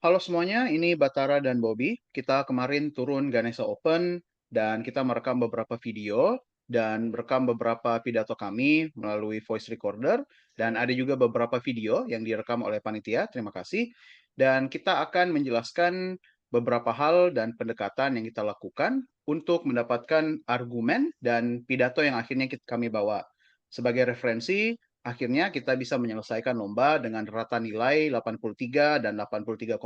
Halo semuanya, ini Batara dan Bobby. Kita kemarin turun Ganesha Open dan kita merekam beberapa video dan merekam beberapa pidato kami melalui voice recorder dan ada juga beberapa video yang direkam oleh panitia. Terima kasih. Dan kita akan menjelaskan beberapa hal dan pendekatan yang kita lakukan untuk mendapatkan argumen dan pidato yang akhirnya kami bawa. Sebagai referensi, akhirnya kita bisa menyelesaikan lomba dengan rata nilai 83 dan 83,5.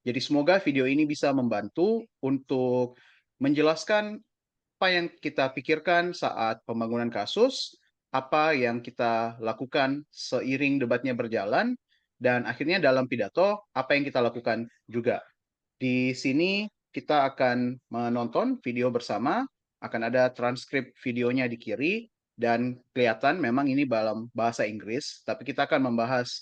Jadi semoga video ini bisa membantu untuk menjelaskan apa yang kita pikirkan saat pembangunan kasus, apa yang kita lakukan seiring debatnya berjalan, dan akhirnya dalam pidato, apa yang kita lakukan juga. Di sini kita akan menonton video bersama, akan ada transkrip videonya di kiri, dan kelihatan memang ini dalam bahasa Inggris, tapi kita akan membahas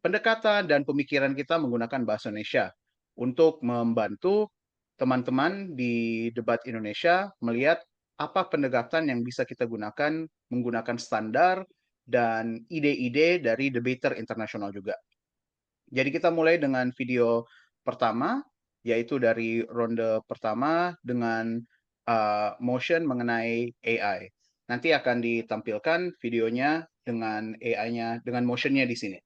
pendekatan dan pemikiran kita menggunakan bahasa Indonesia untuk membantu teman-teman di debat Indonesia melihat apa pendekatan yang bisa kita gunakan menggunakan standar dan ide-ide dari debater internasional juga. Jadi kita mulai dengan video pertama, yaitu dari ronde pertama dengan motion mengenai AI. Nanti akan ditampilkan videonya dengan AI-nya, dengan motionnya di sini.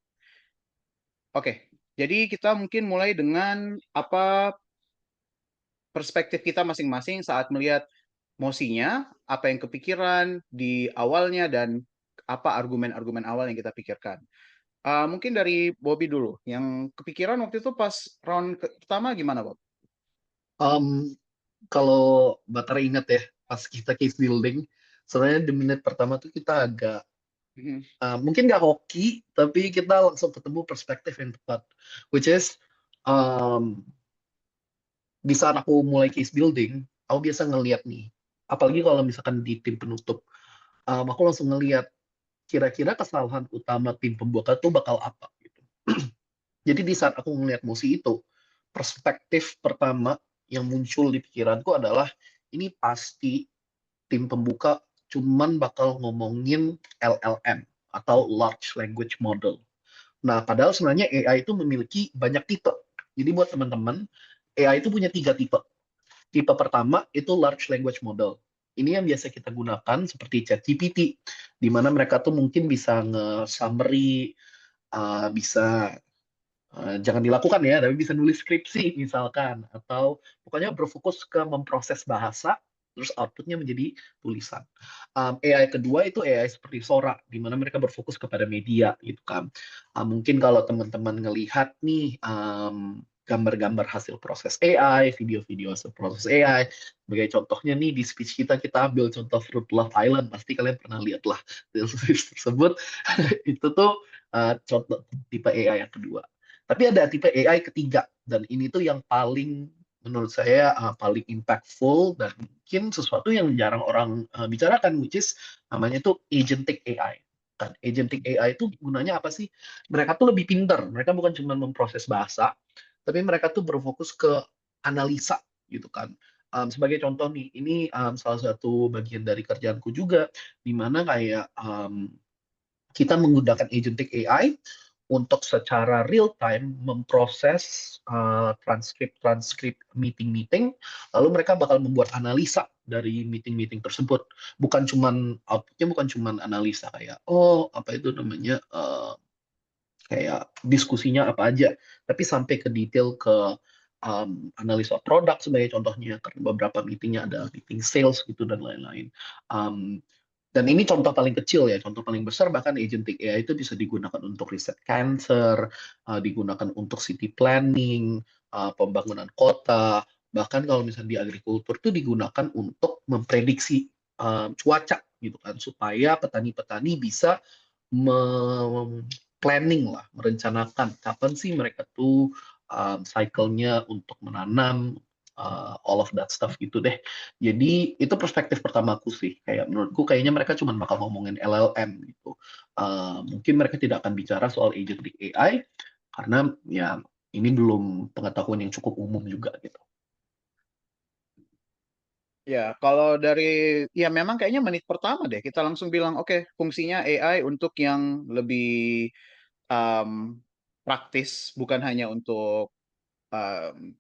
Oke, jadi kita mungkin mulai dengan apa perspektif kita masing-masing saat melihat mosinya, apa yang kepikiran di awalnya, dan apa argumen-argumen awal yang kita pikirkan. Mungkin dari Bobby dulu. Yang kepikiran waktu itu pas round pertama gimana, Bob? Um, Kalau Batara ingat ya, pas kita case building, sebenarnya di menit pertama tuh kita agak, Mhm. mungkin nggak hoki, tapi kita langsung ketemu perspektif yang tepat. Which is, um, di saat aku mulai case building, aku biasa ngeliat nih, apalagi kalau misalkan di tim penutup, aku langsung ngeliat kira-kira kesalahan utama tim pembuka tuh bakal apa gitu. Jadi di saat aku ngeliat Musi itu, perspektif pertama yang muncul di pikiranku adalah ini pasti tim pembuka cuman bakal ngomongin LLM atau Large Language Model. Nah, padahal sebenarnya AI itu memiliki banyak tipe. Jadi buat teman-teman, AI itu punya tiga tipe. Tipe pertama itu Large Language Model. Ini yang biasa kita gunakan seperti ChatGPT, di mana mereka tuh mungkin bisa nge-summary, bisa jangan dilakukan ya, tapi bisa nulis skripsi misalkan, atau pokoknya berfokus ke memproses bahasa, terus outputnya menjadi tulisan. AI kedua itu AI seperti Sora, di mana mereka berfokus kepada media gitu kan. Mungkin kalau teman-teman ngelihat nih gambar-gambar hasil proses AI, video-video hasil proses AI, sebagai contohnya nih di speech kita ambil contoh Fruit Love Island, pasti kalian pernah lihat lah speech tersebut. Itu tuh contoh tipe AI yang kedua. Tapi ada tipe AI ketiga, dan ini tuh yang paling menurut saya paling impactful dan mungkin sesuatu yang jarang orang bicarakan, which is namanya tuh agentic AI. Kan agentic AI itu gunanya apa sih? Mereka tuh lebih pintar. Mereka bukan cuma memproses bahasa, tapi mereka tuh berfokus ke analisa gitu kan. Sebagai contoh nih, ini salah satu bagian dari kerjaanku juga, di mana kayak kita menggunakan agentic AI untuk secara real time memproses transkrip meeting-meeting, lalu mereka bakal membuat analisa dari meeting-meeting tersebut. Bukan cuman outputnya bukan cuman analisa kayak oh apa itu namanya kayak diskusinya apa aja, tapi sampai ke detail ke analisa produk sebagai contohnya karena beberapa meetingnya ada meeting sales gitu dan lain-lain. Um, dan ini contoh paling kecil ya, contoh paling besar bahkan agentic AI itu bisa digunakan untuk riset cancer, digunakan untuk city planning, pembangunan kota, bahkan kalau misalnya di agrikultur itu digunakan untuk memprediksi cuaca gitu kan, supaya petani-petani bisa planning lah, merencanakan kapan sih mereka tuh cycle-nya untuk menanam, all of that stuff gitu deh. Jadi itu perspektif pertamaku sih. Kayak menurutku kayaknya mereka cuma bakal ngomongin LLM gitu. Mungkin mereka tidak akan bicara soal agentic AI karena ya ini belum pengetahuan yang cukup umum juga gitu. Ya, kalau dari ya memang kayaknya menit pertama deh kita langsung bilang oke, fungsinya AI untuk yang lebih um, praktis, bukan hanya untuk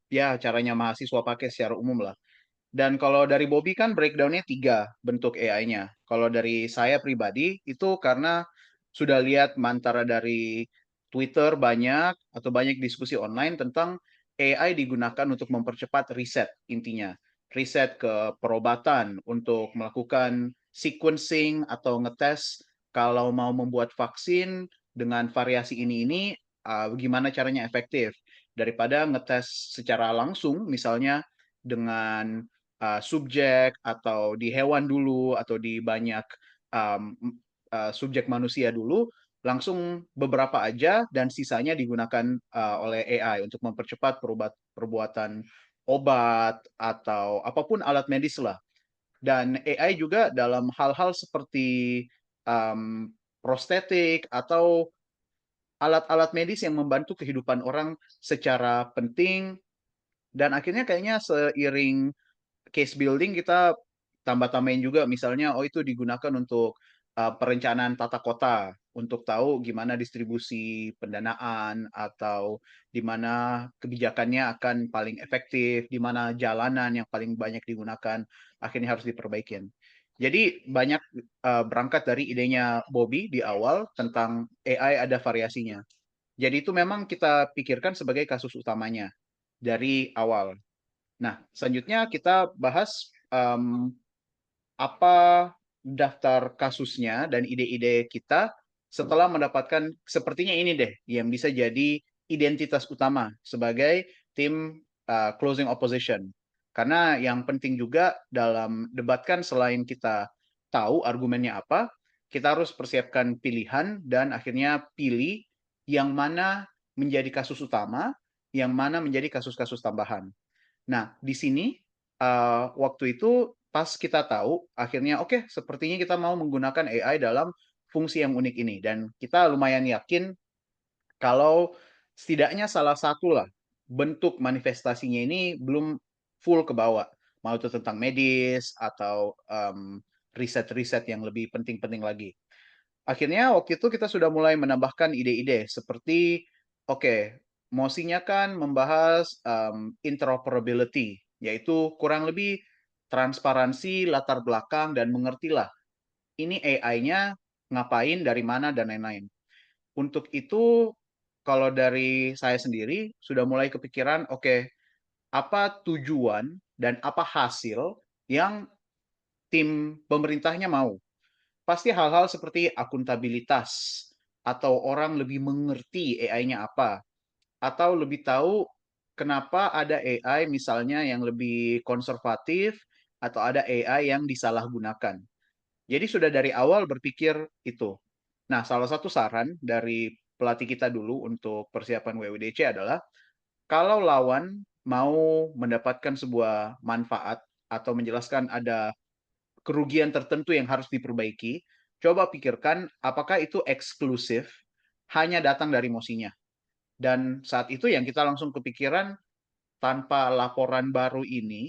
ya caranya mahasiswa pakai secara umum lah. Dan kalau dari Bobby kan breakdown-nya 3 bentuk AI-nya. Kalau dari saya pribadi itu karena sudah lihat mantara dari Twitter banyak atau banyak diskusi online tentang AI digunakan untuk mempercepat riset intinya. Riset ke perobatan untuk melakukan sequencing atau ngetes kalau mau membuat vaksin dengan variasi ini gimana caranya efektif daripada ngetes secara langsung misalnya dengan subjek atau di hewan dulu atau di banyak um, subjek manusia dulu langsung beberapa aja dan sisanya digunakan oleh AI untuk mempercepat perbuatan obat atau apapun alat medis lah. Dan AI juga dalam hal-hal seperti prostetik atau alat-alat medis yang membantu kehidupan orang secara penting dan akhirnya kayaknya seiring case building kita tambah-tambahin juga misalnya oh itu digunakan untuk perencanaan tata kota untuk tahu gimana distribusi pendanaan atau di mana kebijakannya akan paling efektif, di mana jalanan yang paling banyak digunakan akhirnya harus diperbaikin. Jadi banyak berangkat dari idenya Bobby di awal tentang AI ada variasinya. Jadi itu memang kita pikirkan sebagai kasus utamanya dari awal. Nah, selanjutnya kita bahas apa daftar kasusnya dan ide-ide kita setelah mendapatkan sepertinya ini deh yang bisa jadi identitas utama sebagai tim closing opposition. Karena yang penting juga dalam debat kan selain kita tahu argumennya apa, kita harus persiapkan pilihan dan akhirnya pilih yang mana menjadi kasus utama, yang mana menjadi kasus-kasus tambahan. Nah, di sini waktu itu pas kita tahu akhirnya oke, sepertinya kita mau menggunakan AI dalam fungsi yang unik ini dan kita lumayan yakin kalau setidaknya salah satu lah bentuk manifestasinya ini belum full ke bawah. Mau itu tentang medis atau riset-riset yang lebih penting-penting lagi. Akhirnya waktu itu kita sudah mulai menambahkan ide-ide seperti, oke, Mosinya kan membahas interoperability, yaitu kurang lebih transparansi, latar belakang, dan mengertilah ini AI-nya ngapain, dari mana, dan lain-lain. Untuk itu, kalau dari saya sendiri, sudah mulai kepikiran, oke, apa tujuan dan apa hasil yang tim pemerintahnya mau pasti hal-hal seperti akuntabilitas atau orang lebih mengerti AI-nya apa atau lebih tahu kenapa ada AI misalnya yang lebih konservatif atau ada AI yang disalahgunakan. Jadi sudah dari awal berpikir itu. Nah, salah satu saran dari pelatih kita dulu untuk persiapan WWDC adalah kalau lawan mau mendapatkan sebuah manfaat atau menjelaskan ada kerugian tertentu yang harus diperbaiki, coba pikirkan apakah itu eksklusif hanya datang dari Mosinya. Dan saat itu yang kita langsung kepikiran tanpa laporan baru ini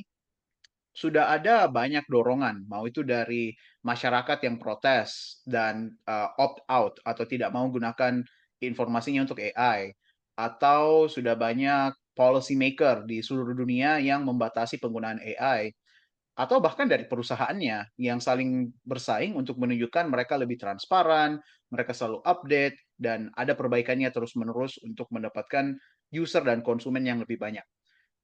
sudah ada banyak dorongan, mau itu dari masyarakat yang protes dan opt out atau tidak mau gunakan informasinya untuk AI, atau sudah banyak policy maker di seluruh dunia yang membatasi penggunaan AI atau bahkan dari perusahaannya yang saling bersaing untuk menunjukkan mereka lebih transparan, mereka selalu update, dan ada perbaikannya terus-menerus untuk mendapatkan user dan konsumen yang lebih banyak.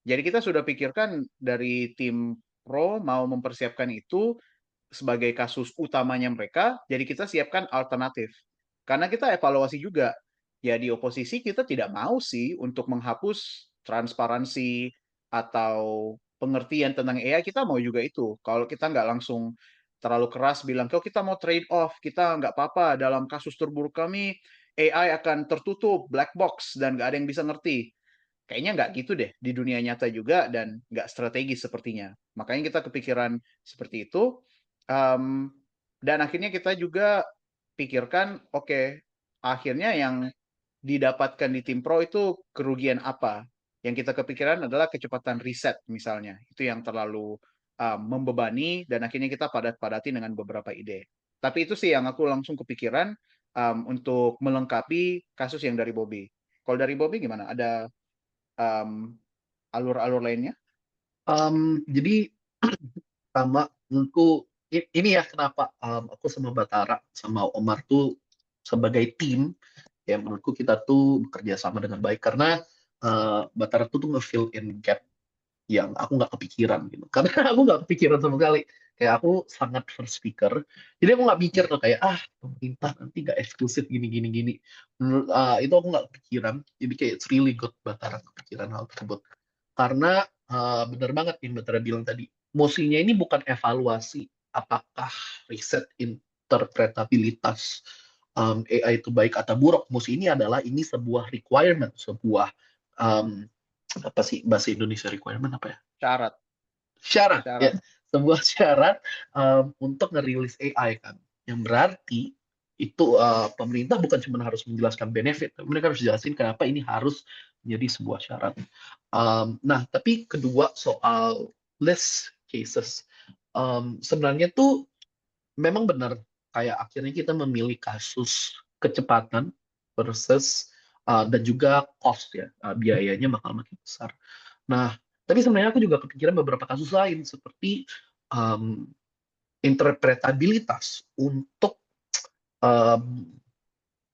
Jadi kita sudah pikirkan dari tim pro mau mempersiapkan itu sebagai kasus utamanya mereka, jadi kita siapkan alternatif. Karena kita evaluasi juga, ya di oposisi kita tidak mau sih untuk menghapus transparansi atau pengertian tentang AI, kita mau juga itu. Kalau kita nggak langsung terlalu keras bilang, kalau kita mau trade off, kita nggak apa-apa, dalam kasus terburuk kami, AI akan tertutup, black box, dan nggak ada yang bisa ngerti. Kayaknya nggak gitu deh di dunia nyata juga dan nggak strategis sepertinya. Makanya kita kepikiran seperti itu. Um, dan akhirnya kita juga pikirkan, oke, akhirnya yang didapatkan di tim pro itu kerugian apa? Yang kita kepikiran adalah kecepatan riset misalnya. Itu yang terlalu membebani dan akhirnya kita padat-padati dengan beberapa ide. Tapi itu sih yang aku langsung kepikiran untuk melengkapi kasus yang dari Bobby. Kalau dari Bobby gimana? Ada um, alur-alur lainnya? Jadi pertama menurutku ini ya kenapa aku sama Batara sama Omar tuh sebagai tim ya menurutku kita tuh bekerja sama dengan baik karena Batara tuh nge-fill in gap yang aku nggak kepikiran gitu karena aku nggak kepikiran sama sekali kayak aku sangat first speaker jadi aku nggak mikir tuh kayak pemerintah nanti nggak eksklusif gini gini gini menurut itu aku nggak kepikiran jadi kayak it's really good Batara kepikiran hal tersebut karena benar banget yang Batara bilang tadi mestinya ini bukan evaluasi apakah riset interpretabilitas AI itu baik atau buruk musti ini adalah ini sebuah requirement sebuah um, apa sih bahasa Indonesia requirement apa ya Syarat, syarat ya syarat. sebuah syarat untuk ngerilis AI kan yang berarti itu pemerintah bukan cuma harus menjelaskan benefit tapi mereka harus jelasin kenapa ini harus menjadi sebuah syarat. Nah tapi kedua soal list cases sebenarnya tuh memang benar kayak akhirnya kita memilih kasus kecepatan versus dan juga cost ya biayanya bakal makin besar. Nah, tapi sebenarnya aku juga kepikiran beberapa kasus lain seperti um, interpretabilitas untuk um,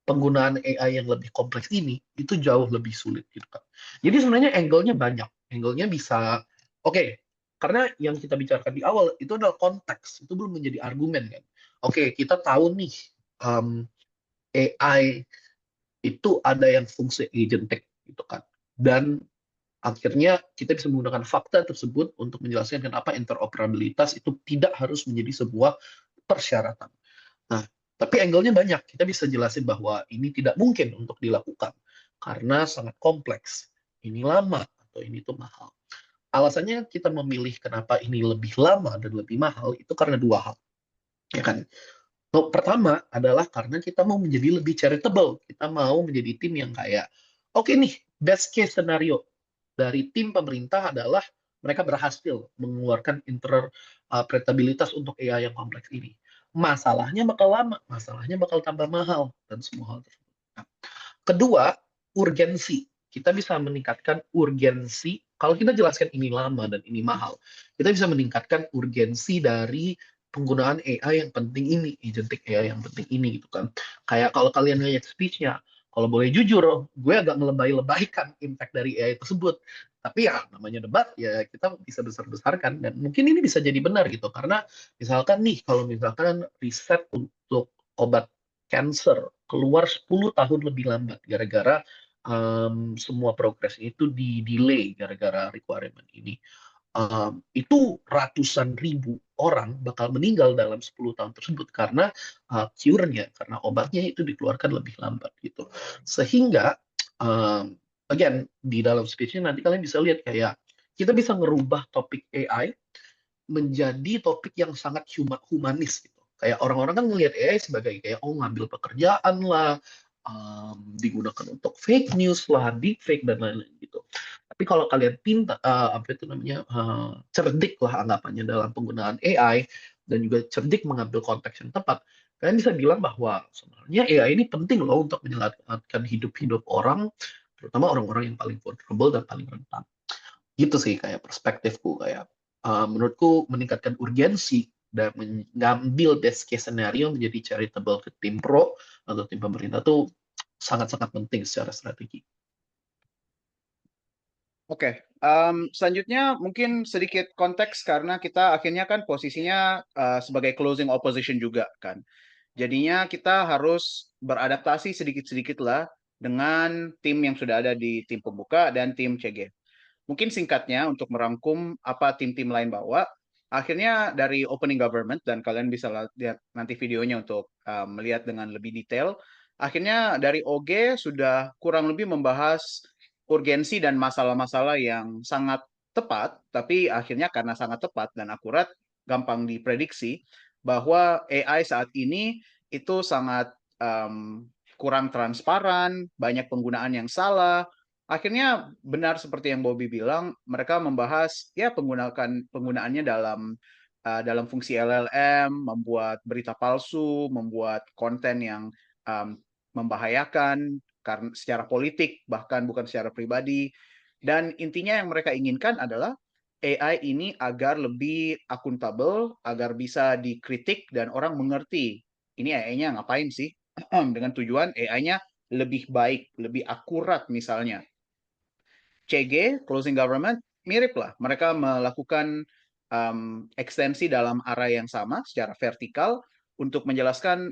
penggunaan AI yang lebih kompleks ini itu jauh lebih sulit gitu kan. Jadi sebenarnya angle-nya banyak. Angle-nya bisa oke, karena yang kita bicarakan di awal itu adalah konteks, itu belum menjadi argumen kan. Oke, kita tahu nih AI itu ada yang fungsi agentic gitu kan. Dan akhirnya kita bisa menggunakan fakta tersebut untuk menjelaskan kenapa interoperabilitas itu tidak harus menjadi sebuah persyaratan. Nah, tapi angle-nya banyak. Kita bisa jelasin bahwa ini tidak mungkin untuk dilakukan karena sangat kompleks. Ini lama atau ini tuh mahal. Alasannya kita memilih kenapa ini lebih lama dan lebih mahal itu karena dua hal, ya kan? Pertama adalah karena kita mau menjadi lebih charitable. Kita mau menjadi tim yang kayak, oke nih, best case scenario dari tim pemerintah adalah mereka berhasil mengeluarkan interpretabilitas untuk AI yang kompleks ini. Masalahnya bakal lama, masalahnya bakal tambah mahal, dan semua hal tersebut. Nah, kedua, urgensi. Kita bisa meningkatkan urgensi. Kalau kita jelaskan ini lama dan ini mahal, kita bisa meningkatkan urgensi dari penggunaan AI yang penting ini, agentic AI yang penting ini gitu kan. Kayak kalau kalian lihat speech-nya, kalau boleh jujur, gue agak ngelebay-lebaykan impact dari AI tersebut. Tapi ya namanya debat, ya kita bisa besar-besarkan. Dan mungkin ini bisa jadi benar gitu. Karena misalkan nih, kalau misalkan riset untuk obat cancer keluar 10 tahun lebih lambat gara-gara semua progres itu di delay gara-gara requirement ini. Itu ratusan ribu orang bakal meninggal dalam 10 tahun tersebut karena cure-nya, karena obatnya itu dikeluarkan lebih lambat gitu. Sehingga, um, again, di dalam speech-nya nanti kalian bisa lihat kayak kita bisa ngerubah topik AI menjadi topik yang sangat humanis gitu. Kayak orang-orang kan melihat AI sebagai kayak ngambil pekerjaan lah, digunakan untuk fake news lah, deepfake dan lain-lain gitu. Tapi kalau kalian pintar, apa itu namanya, cerdik lah anggapannya dalam penggunaan AI dan juga cerdik mengambil konteks yang tepat, kalian bisa bilang bahwa sebenarnya AI ini penting loh untuk menyelamatkan hidup-hidup orang, terutama orang-orang yang paling vulnerable dan paling rentan. Gitu sih kayak perspektifku kayak menurutku meningkatkan urgensi dan mengambil best case scenario menjadi charitable ke tim pro atau tim pemerintah tuh sangat-sangat penting secara strategi. Oke, selanjutnya mungkin sedikit konteks karena kita akhirnya kan posisinya sebagai closing opposition juga kan. Jadinya kita harus beradaptasi sedikit-sedikit lah dengan tim yang sudah ada di tim pembuka dan tim CG. Mungkin singkatnya untuk merangkum apa tim-tim lain bawa, akhirnya dari opening government dan kalian bisa lihat nanti videonya untuk melihat dengan lebih detail. Akhirnya dari OG sudah kurang lebih membahas urgensi dan masalah-masalah yang sangat tepat, tapi akhirnya karena sangat tepat dan akurat, gampang diprediksi bahwa AI saat ini itu sangat kurang transparan, banyak penggunaan yang salah. Akhirnya benar seperti yang Bobby bilang, mereka membahas ya penggunaannya dalam fungsi LLM, membuat berita palsu, membuat konten yang um, membahayakan, karena secara politik, bahkan bukan secara pribadi. Dan intinya yang mereka inginkan adalah AI ini agar lebih akuntabel, agar bisa dikritik dan orang mengerti ini AI-nya ngapain sih, dengan tujuan AI-nya lebih baik, lebih akurat misalnya. CG, Closing Government, mirip lah. Mereka melakukan ekstensi dalam area yang sama secara vertikal untuk menjelaskan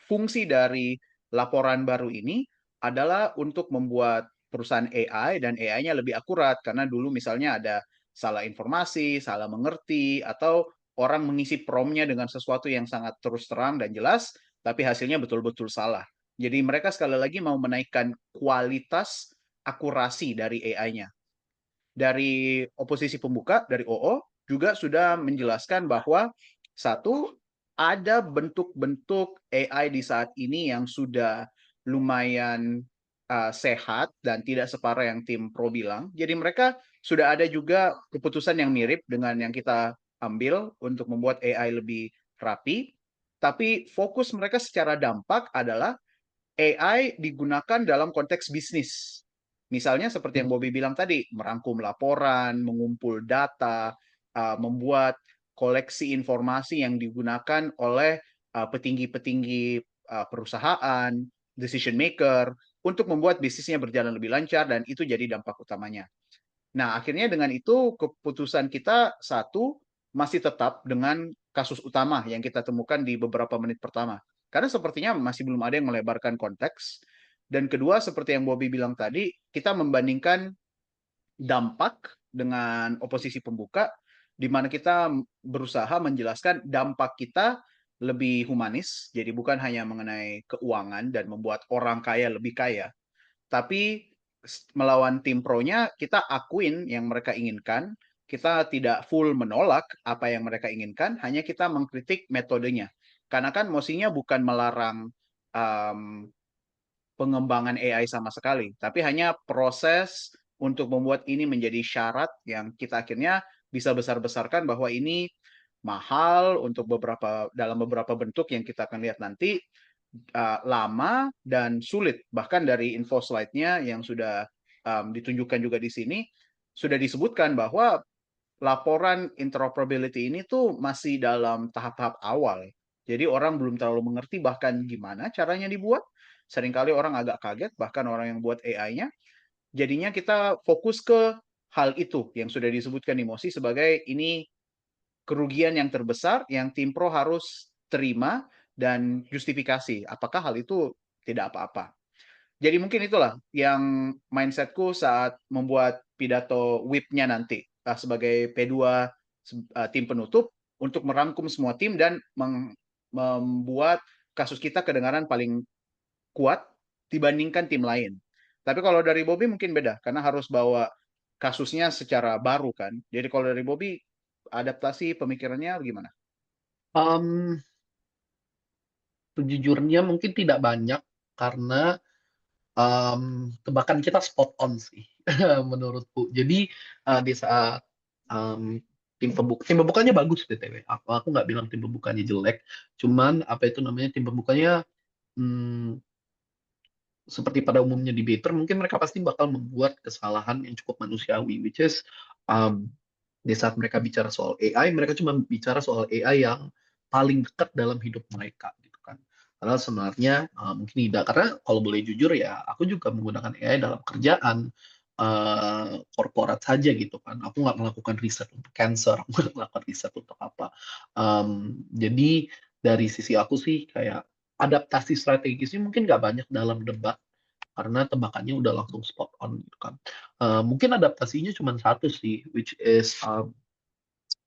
fungsi dari laporan baru ini adalah untuk membuat perusahaan AI dan AI-nya lebih akurat karena dulu misalnya ada salah informasi, salah mengerti, atau orang mengisi prompt-nya dengan sesuatu yang sangat terus terang dan jelas, tapi hasilnya betul-betul salah. Jadi mereka sekali lagi mau menaikkan kualitas akurasi dari AI-nya. Dari oposisi pembuka, dari OO, juga sudah menjelaskan bahwa satu, ada bentuk-bentuk AI di saat ini yang sudah lumayan sehat dan tidak separah yang tim Pro bilang. Jadi mereka sudah ada juga keputusan yang mirip dengan yang kita ambil untuk membuat AI lebih rapi. Tapi fokus mereka secara dampak adalah AI digunakan dalam konteks bisnis. Misalnya seperti yang Bobby bilang tadi, merangkum laporan, mengumpul data, membuat koleksi informasi yang digunakan oleh petinggi-petinggi perusahaan, decision maker, untuk membuat bisnisnya berjalan lebih lancar, dan itu jadi dampak utamanya. Nah, akhirnya dengan itu keputusan kita satu masih tetap dengan kasus utama yang kita temukan di beberapa menit pertama. Karena sepertinya masih belum ada yang melebarkan konteks. Dan kedua, seperti yang Bobby bilang tadi, kita membandingkan dampak dengan oposisi pembuka, di mana kita berusaha menjelaskan dampak kita lebih humanis, jadi bukan hanya mengenai keuangan dan membuat orang kaya lebih kaya, tapi melawan tim pro-nya kita akuin yang mereka inginkan, kita tidak full menolak apa yang mereka inginkan, hanya kita mengkritik metodenya. Karena kan mestinya bukan melarang um, pengembangan AI sama sekali, tapi hanya proses untuk membuat ini menjadi syarat yang kita akhirnya bisa besar-besarkan bahwa ini mahal untuk dalam beberapa bentuk yang kita akan lihat nanti, lama dan sulit. Bahkan dari info slide-nya yang sudah ditunjukkan juga di sini, sudah disebutkan bahwa laporan interoperability ini tuh masih dalam tahap-tahap awal. Jadi orang belum terlalu mengerti bahkan gimana caranya dibuat. Seringkali orang agak kaget, bahkan orang yang buat AI-nya. Jadinya kita fokus ke hal itu yang sudah disebutkan di Mosi sebagai ini kerugian yang terbesar yang tim pro harus terima dan justifikasi. Apakah hal itu tidak apa-apa? Jadi mungkin itulah yang mindsetku saat membuat pidato whip-nya nanti sebagai P2 tim penutup untuk merangkum semua tim dan membuat kasus kita kedengaran paling kuat dibandingkan tim lain. Tapi kalau dari Bobby mungkin beda karena harus bawa kasusnya secara baru kan. Jadi kalau dari Bobby adaptasi pemikirannya gimana? Um, Sejujurnya mungkin tidak banyak karena tebakan kita spot on sih menurutku. Jadi di saat um, tim pembukanya bagus BTW. Aku nggak bilang tim pembukanya jelek, cuman apa itu namanya tim pembukanya hmm, seperti pada umumnya debater mungkin mereka pasti bakal membuat kesalahan yang cukup manusiawi, which is um, di saat mereka bicara soal AI, mereka cuma bicara soal AI yang paling dekat dalam hidup mereka gitu kan. Padahal sebenarnya mungkin tidak, karena kalau boleh jujur ya, aku juga menggunakan AI dalam kerjaan korporat saja gitu kan. Aku nggak melakukan riset untuk cancer, aku nggak melakukan riset untuk apa. Jadi dari sisi aku sih kayak adaptasi strategisnya mungkin nggak banyak dalam debat karena tebakannya udah langsung spot on gitu kan. Mungkin adaptasinya cuma satu sih, which is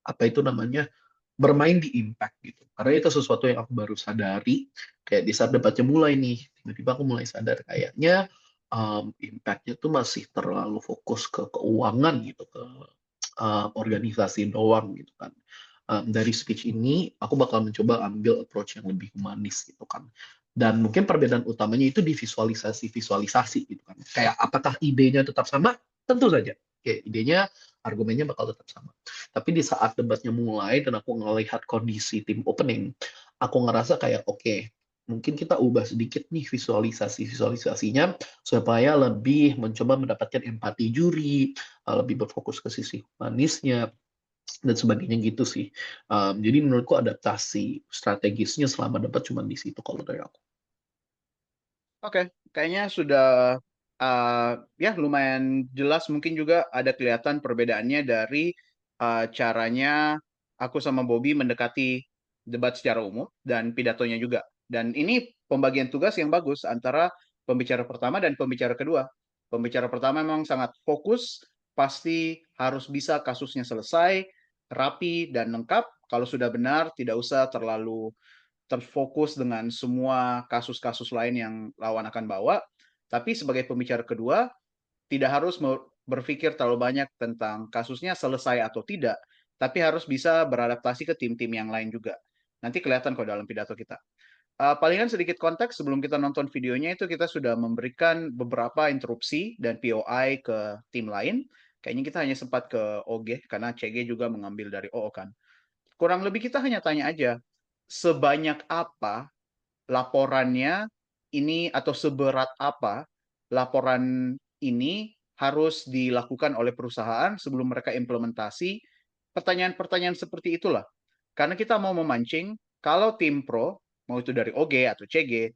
apa itu namanya, bermain di impact gitu. Karena itu sesuatu yang aku baru sadari, kayak di saat debatnya mulai nih, tiba-tiba aku mulai sadar kayaknya impact-nya tuh masih terlalu fokus ke keuangan gitu, ke organisasi doang gitu kan. Dari speech ini aku bakal mencoba ambil approach yang lebih humanis gitu kan. Dan mungkin perbedaan utamanya itu di visualisasi gitu kan. Kayak apakah idenya tetap sama? Tentu saja. Kayak idenya, argumennya bakal tetap sama. Tapi di saat debatnya mulai dan aku ngelihat kondisi tim opening, aku ngerasa kayak oke, mungkin kita ubah sedikit nih visualisasinya supaya lebih mencoba mendapatkan empati juri, lebih berfokus ke sisi humanisnya dan sebagainya gitu sih. Jadi menurutku adaptasi strategisnya selama debat cuma di situ kalau dari aku. Oke, kayaknya sudah ya lumayan jelas. Mungkin juga ada kelihatan perbedaannya dari caranya aku sama Bobby mendekati debat secara umum dan pidatonya juga. Dan ini pembagian tugas yang bagus antara pembicara pertama dan pembicara kedua. Pembicara pertama memang sangat fokus, pasti harus bisa kasusnya selesai, rapi dan lengkap. Kalau sudah benar, tidak usah terlalu terfokus dengan semua kasus-kasus lain yang lawan akan bawa. Tapi sebagai pembicara kedua, tidak harus berpikir terlalu banyak tentang kasusnya selesai atau tidak, tapi harus bisa beradaptasi ke tim-tim yang lain juga. Nanti kelihatan kok dalam pidato kita. Palingan sedikit konteks sebelum kita nonton videonya itu kita sudah memberikan beberapa interupsi dan POI ke tim lain. Kayaknya kita hanya sempat ke OG karena CG juga mengambil dari OO kan. Kurang lebih kita hanya tanya aja, sebanyak apa laporannya ini atau seberat apa laporan ini harus dilakukan oleh perusahaan sebelum mereka implementasi. Pertanyaan-pertanyaan seperti itulah. Karena kita mau memancing, kalau tim pro, mau itu dari OG atau CG,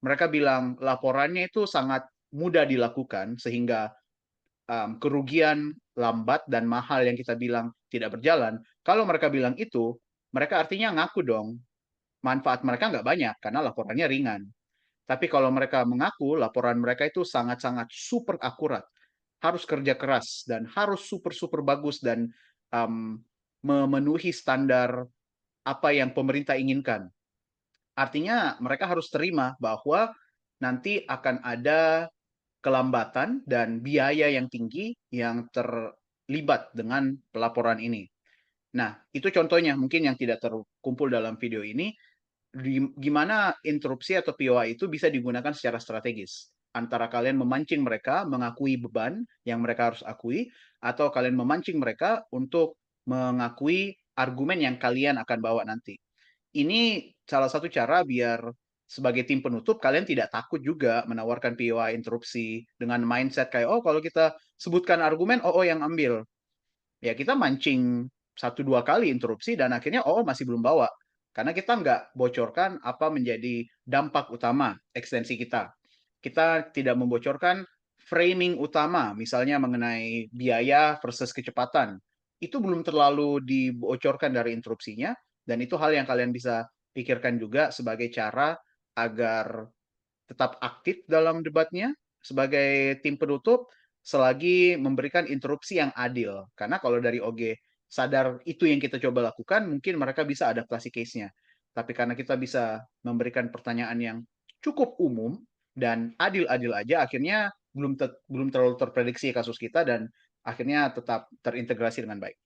mereka bilang laporannya itu sangat mudah dilakukan sehingga kerugian lambat dan mahal yang kita bilang tidak berjalan. Kalau mereka bilang itu, mereka artinya ngaku dong manfaat mereka nggak banyak karena laporannya ringan. Tapi kalau mereka mengaku laporan mereka itu sangat-sangat super akurat, harus kerja keras dan harus super-super bagus dan um, memenuhi standar apa yang pemerintah inginkan. Artinya mereka harus terima bahwa nanti akan ada kelambatan dan biaya yang tinggi yang terlibat dengan pelaporan ini. Nah, itu contohnya mungkin yang tidak terkumpul dalam video ini gimana interupsi atau POA itu bisa digunakan secara strategis. Antara kalian memancing mereka mengakui beban yang mereka harus akui, atau kalian memancing mereka untuk mengakui argumen yang kalian akan bawa nanti. Ini salah satu cara biar sebagai tim penutup kalian tidak takut juga menawarkan POA interupsi dengan mindset kayak oh kalau kita sebutkan argumen oh yang ambil ya kita mancing satu dua kali interupsi dan akhirnya oh masih belum bawa karena kita nggak bocorkan apa menjadi dampak utama ekstensi kita. Kita tidak membocorkan framing utama, misalnya mengenai biaya versus kecepatan. Itu belum terlalu dibocorkan dari interupsinya, dan itu hal yang kalian bisa pikirkan juga sebagai cara agar tetap aktif dalam debatnya sebagai tim penutup selagi memberikan interupsi yang adil. Karena kalau dari OG sadar itu yang kita coba lakukan, mungkin mereka bisa adaptasi case-nya. Tapi karena kita bisa memberikan pertanyaan yang cukup umum dan adil-adil aja, akhirnya belum terlalu terprediksi kasus kita dan akhirnya tetap terintegrasi dengan baik.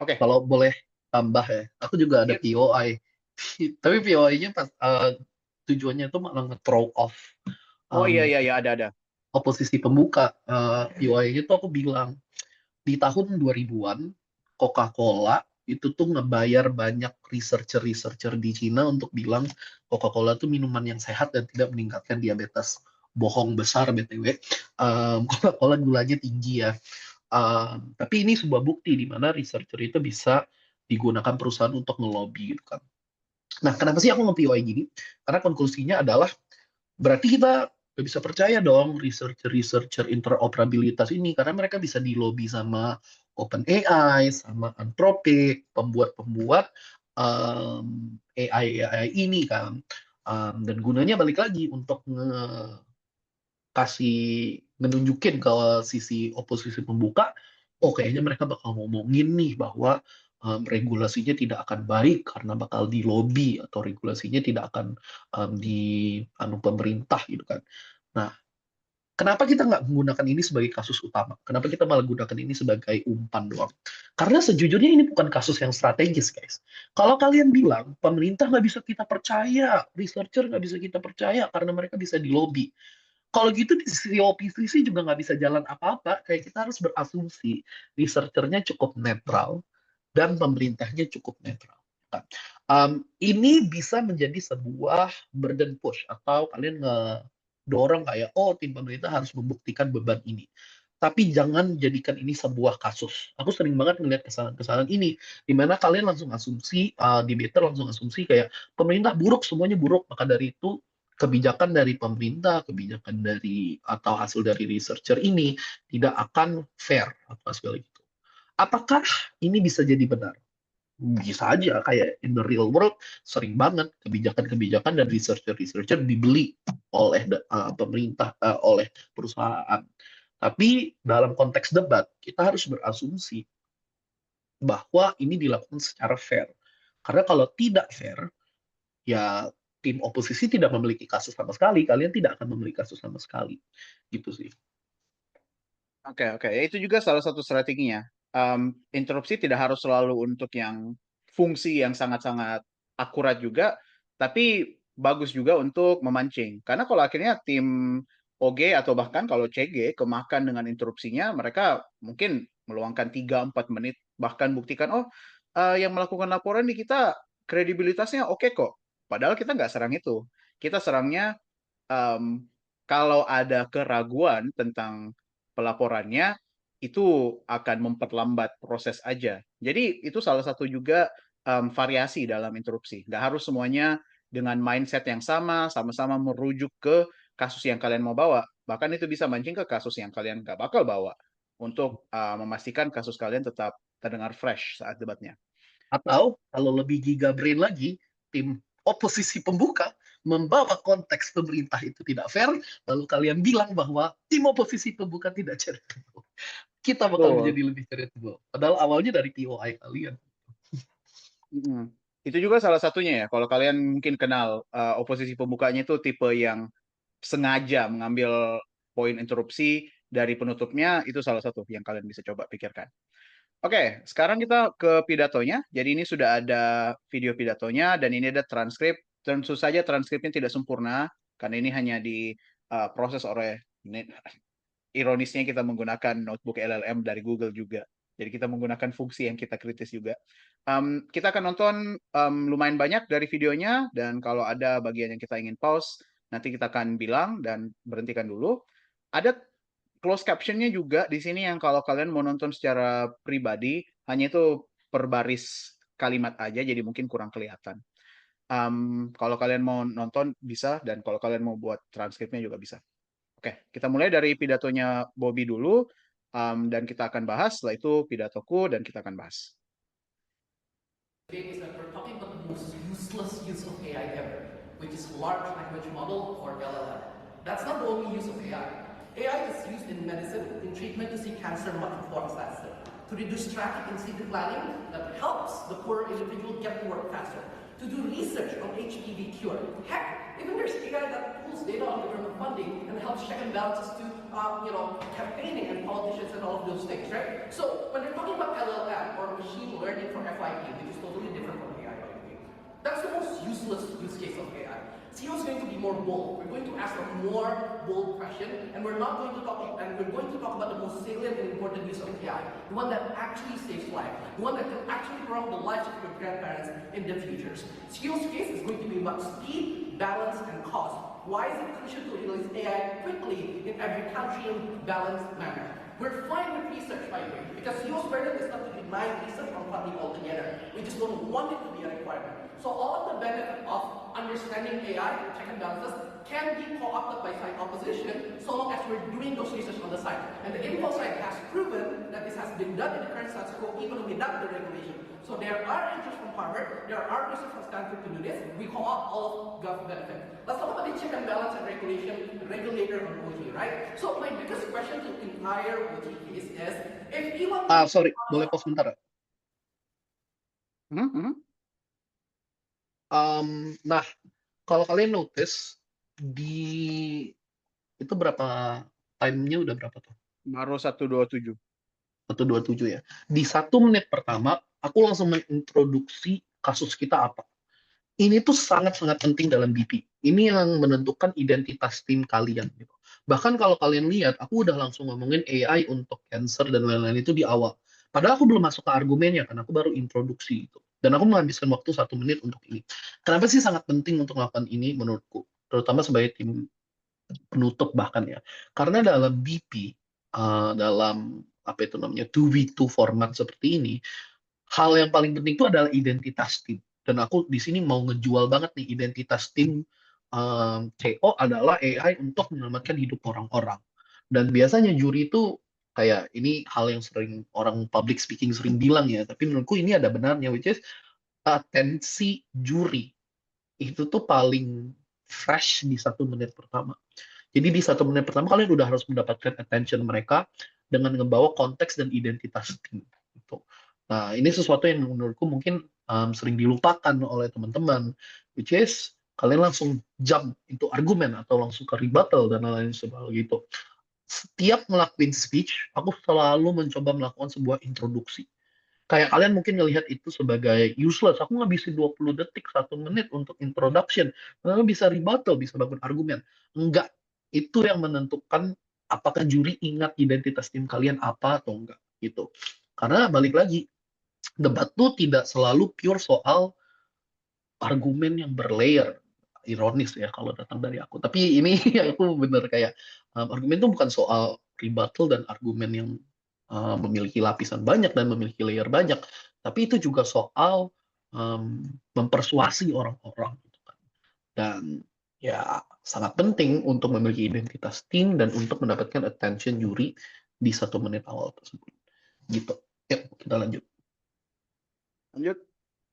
Oke, Kalau boleh tambah ya, aku juga ada yep. POI. Tapi POI-nya pas tujuannya tuh malah nge-throw off Oh um, iya iya iya ada. oposisi pembuka. POI-nya tuh aku bilang di tahun 2000-an Coca-Cola itu tuh ngebayar banyak researcher-researcher di Cina untuk bilang Coca-Cola tuh minuman yang sehat dan tidak meningkatkan diabetes. Bohong besar BTW. Coca-Cola gulanya tinggi ya. Tapi ini sebuah bukti di mana researcher itu bisa digunakan perusahaan untuk ngelobi gitu kan. Nah, kenapa sih aku nge-POI gini? Karena konklusinya adalah berarti kita nggak bisa percaya dong researcher-researcher interoperabilitas ini karena mereka bisa dilobi sama OpenAI, sama Anthropic, pembuat-pembuat AI ini kan. Dan gunanya balik lagi untuk kasih menunjukin ke sisi oposisi pembuka, oh kayaknya mereka bakal ngomongin nih bahwa regulasinya tidak akan baik karena bakal di lobby atau regulasinya tidak akan di anu pemerintah gitu kan. Nah, kenapa kita nggak menggunakan ini sebagai kasus utama? Kenapa kita malah gunakan ini sebagai umpan doang? Karena sejujurnya ini bukan kasus yang strategis, guys. Kalau kalian bilang pemerintah nggak bisa kita percaya, researcher nggak bisa kita percaya karena mereka bisa di lobby. Kalau gitu di sisi oposisi juga nggak bisa jalan apa-apa. Kayak kita harus berasumsi researchernya cukup netral dan pemerintahnya cukup netral. Ini bisa menjadi sebuah burden push atau kalian ngedorong kayak, oh tim pemerintah harus membuktikan beban ini. Tapi jangan jadikan ini sebuah kasus. Aku sering banget ngeliat kesalahan-kesalahan ini, di mana kalian langsung asumsi, debater langsung asumsi kayak pemerintah buruk, semuanya buruk. Maka dari itu kebijakan dari pemerintah, kebijakan dari atau hasil dari researcher ini tidak akan fair atau segala gitu. Apakah ini bisa jadi benar? Bisa aja kayak in the real world sering banget kebijakan-kebijakan dan researcher-researcher dibeli oleh pemerintah, oleh perusahaan. Tapi dalam konteks debat kita harus berasumsi bahwa ini dilakukan secara fair. Karena kalau tidak fair, ya tim oposisi tidak memiliki kasus sama sekali, kalian tidak akan memiliki kasus sama sekali. Gitu sih. Oke, oke. Ya, itu juga salah satu strateginya. Interupsi tidak harus selalu untuk yang fungsi yang sangat-sangat akurat juga, tapi bagus juga untuk memancing. Karena kalau akhirnya tim OG atau bahkan kalau CG kemakan dengan interupsinya, mereka mungkin meluangkan 3-4 menit, bahkan buktikan, oh yang melakukan laporan di kita kredibilitasnya oke kok. Padahal kita nggak serang itu. Kita serangnya em, kalau ada keraguan tentang pelaporannya, itu akan memperlambat proses aja. Jadi itu salah satu juga variasi dalam interupsi. Nggak harus semuanya dengan mindset yang sama, sama-sama merujuk ke kasus yang kalian mau bawa. Bahkan itu bisa mancing ke kasus yang kalian nggak bakal bawa untuk memastikan kasus kalian tetap terdengar fresh saat debatnya. Atau kalau lebih giga brain lagi, tim oposisi pembuka membawa konteks pemerintah itu tidak fair, lalu kalian bilang bahwa tim oposisi pembuka tidak charitable. Kita bakal Betul. menjadi lebih charitable. Padahal awalnya dari TOI kalian. Mm-mm. Itu juga salah satunya ya. Kalau kalian mungkin kenal oposisi pembukanya itu tipe yang sengaja mengambil poin interupsi dari penutupnya, itu salah satu yang kalian bisa coba pikirkan. Oke, sekarang kita ke pidatonya. Jadi ini sudah ada video pidatonya dan ini ada transkrip. Tentu saja transkripnya tidak sempurna karena ini hanya diproses oleh ironisnya kita menggunakan notebook LLM dari Google juga. Jadi kita menggunakan fungsi yang kita kritis juga. Kita akan nonton lumayan banyak dari videonya dan kalau ada bagian yang kita ingin pause, nanti kita akan bilang dan berhentikan dulu. Ada closed captionnya juga di sini yang kalau kalian mau nonton secara pribadi, hanya itu per baris kalimat aja, jadi mungkin kurang kelihatan. Kalau kalian mau nonton bisa dan kalau kalian mau buat transkripnya juga bisa. Oke, kita mulai dari pidatonya Bobby dulu, dan kita akan bahas. Setelah itu pidatoku dan kita akan bahas. Is that we're talking about the most useless use of AI ever, which is large language model or LLM. That's not the only use of AI. AI is used in medicine, in treatment to see cancer much more faster, to reduce traffic in city planning that helps the poor individual get to work faster, to do research on HPV cure. Heck, even there's AI that pulls data on the government funding and helps check and balances to, campaigning and politicians and all of those things, right? So when they're talking about LLM or machine learning from FIP, which is totally different from AI, by the way, that's the most useless use case of AI. CEO is going to be more bold. We're going to ask a more bold question, and we're not going to talk. And we're going to talk about the most salient and important use of AI, the one that actually saves life, the one that can actually prolong the lives of your grandparents in the future. CEO's case is going to be about speed, balance, and cost. Why is it crucial to release AI quickly in every country in a balanced manner? We're fine with research, by the way, because CEO's burden is not to deny research from funding altogether. We just don't want it to be a requirement. So all of the benefit of understanding AI and check and balances can be co-opted by side opposition so long as we're doing those research on the side. And the info side has proven that this has been done in the current status quo even without the regulation. So there are interest from Harvard, there are research from Stanford to do this. We co-opt all of government benefit. Let's talk about the check and balance and regulation regulator on OG, right? So my biggest question to the entire OG case is, if Elon Sorry, boleh pause sebentar. Nah, kalau kalian notice di itu berapa time-nya udah berapa tuh? Baru 127. 127 ya. Di 1 menit pertama, aku langsung mengintroduksi kasus kita apa. Ini tuh sangat-sangat penting dalam BP. Ini yang menentukan identitas tim kalian. Gitu. Bahkan kalau kalian lihat, aku udah langsung ngomongin AI untuk cancer dan lain-lain itu di awal. Padahal aku belum masuk ke argumennya, kan aku baru introduksi itu. Dan aku menghabiskan waktu 1 menit untuk ini. Kenapa sih sangat penting untuk melakukan ini menurutku? Terutama sebagai tim penutup bahkan ya. Karena dalam BP, dalam apa itu namanya 2v2 format seperti ini, hal yang paling penting itu adalah identitas tim. Dan aku di sini mau ngejual banget nih identitas tim CO adalah AI untuk menyelamatkan hidup orang-orang. Dan biasanya juri itu kayak ini hal yang sering orang public speaking sering bilang ya, tapi menurutku ini ada benarnya, which is atensi juri itu tuh paling fresh di 1 menit pertama. Jadi di 1 menit pertama kalian udah harus mendapatkan attention mereka dengan ngebawa konteks dan identitas tim. Gitu. Nah ini sesuatu yang menurutku mungkin sering dilupakan oleh teman-teman, which is kalian langsung jump into argumen atau langsung ke rebuttal dan lain-lain sebagainya gitu. Setiap ngelakuin speech, aku selalu mencoba melakukan sebuah introduksi. Kayak kalian mungkin ngelihat itu sebagai useless. Aku ngabisin 20 detik, 1 menit untuk introduction. Lalu bisa rebuttal, bisa bangun argumen. Enggak. Itu yang menentukan apakah juri ingat identitas tim kalian apa atau enggak. Gitu. Karena balik lagi, debat tuh tidak selalu pure soal argumen yang berlayer. Ironis ya kalau datang dari aku. Tapi ini aku bener kayak argumen itu bukan soal rebuttal dan argumen yang memiliki lapisan banyak dan memiliki layer banyak, tapi itu juga soal mempersuasi orang-orang gitu kan. Dan ya sangat penting untuk memiliki identitas tim dan untuk mendapatkan attention juri di 1 menit awal tersebut. Gitu. Ya, kita lanjut. Lanjut.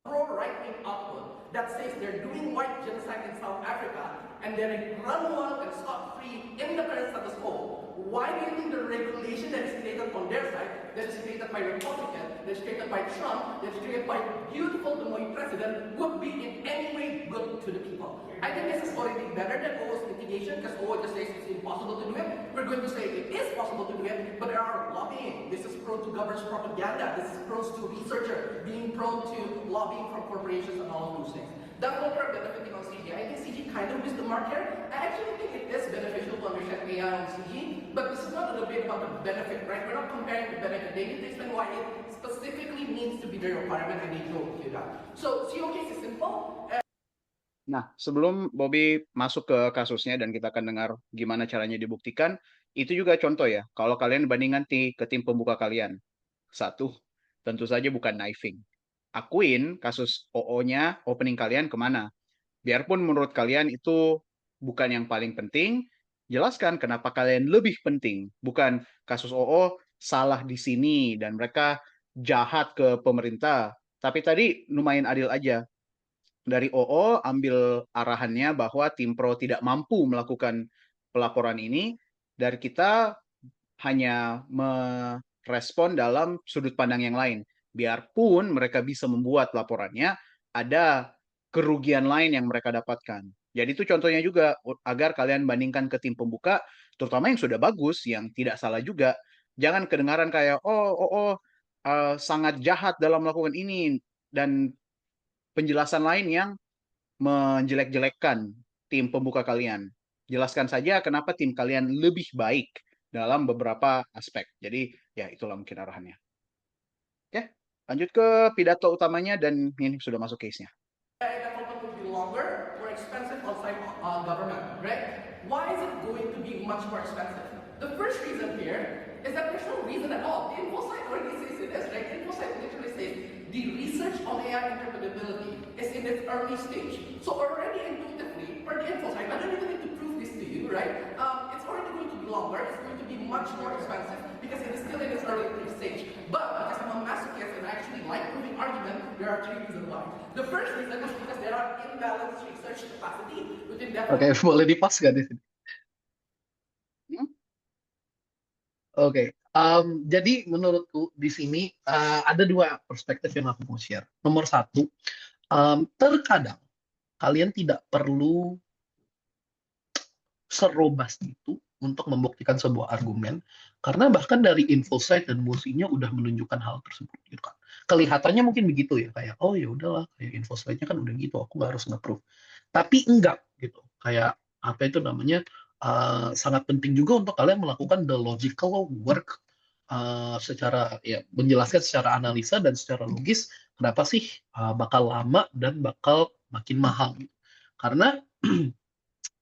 Pro-right-wing output that says they're doing white genocide in South Africa and they're run wild and scot-free in the current status quo. Why do you think the regulation that is created on their side, that is created by Republican, that is created by Trump, that is created by beautiful Demoy president, would be in any way good to the people? I think this is already better than OO's mitigation, because OO just says it's impossible to do it. We're going to say it is possible to do it, but there are lobbying. This is prone to government propaganda. This is prone to researcher being prone to lobbying from corporations and all of those things. That will are benefiting on CG. I think CG kind of missed the mark here. I actually think it is beneficial to understand AI on CG, but this is not a debate about the benefit, right? We're not comparing the benefit. They need to explain why it specifically needs to be the requirement and they don't do that. So CO case is simple. Nah, sebelum Bobby masuk ke kasusnya dan kita akan dengar gimana caranya dibuktikan, itu juga contoh ya. Kalau kalian bandingkan ke tim pembuka kalian. Satu, tentu saja bukan knifing. Akuin kasus OO-nya, opening kalian kemana. Biarpun menurut kalian itu bukan yang paling penting, jelaskan kenapa kalian lebih penting. Bukan kasus OO salah di sini dan mereka jahat ke pemerintah. Tapi tadi lumayan adil aja. Dari OO ambil arahannya bahwa tim pro tidak mampu melakukan pelaporan ini. Dari kita hanya merespon dalam sudut pandang yang lain. Biarpun mereka bisa membuat laporannya, ada kerugian lain yang mereka dapatkan. Jadi itu contohnya juga agar kalian bandingkan ke tim pembuka, terutama yang sudah bagus, yang tidak salah juga. Jangan kedengaran kayak, sangat jahat dalam melakukan ini, dan penjelasan lain yang menjelek-jelekkan tim pembuka kalian. Jelaskan saja kenapa tim kalian lebih baik dalam beberapa aspek. Jadi ya itulah mungkin arahannya. Oke, lanjut ke pidato utamanya dan ini sudah masuk case-nya. Development will be longer, more expensive outside government, right? Why is it going to be much more expensive? The first reason here is that there's no reason at all. The info site already says it is, right? The info site literally says the research on AI interpretability is in its early stage. So already intuitively, for the info site, I don't even need to prove this to you, right? It's already going to be longer, it's going to be much more expensive because it is still in its early stage. But because I'm a masochist and I actually like proving argument, there are 3 reasons why. The first reason is because there are imbalanced research capacity within that. Oke, boleh dipas nggak di sini? Oke, jadi menurutku di sini ada 2 perspektif yang aku mau share. Nomor 1, terkadang kalian tidak perlu serobas itu untuk membuktikan sebuah argumen, karena bahkan dari info site dan musinya udah menunjukkan hal tersebut gitu kan. Kelihatannya mungkin begitu ya, kayak oh ya udahlah, kayak info site-nya kan udah gitu, aku nggak harus nge-proof. Tapi enggak gitu. Kayak apa itu namanya? Sangat penting juga untuk kalian melakukan the logical work secara ya menjelaskan secara analisa dan secara logis kenapa sih bakal lama dan bakal makin mahal gitu. Karena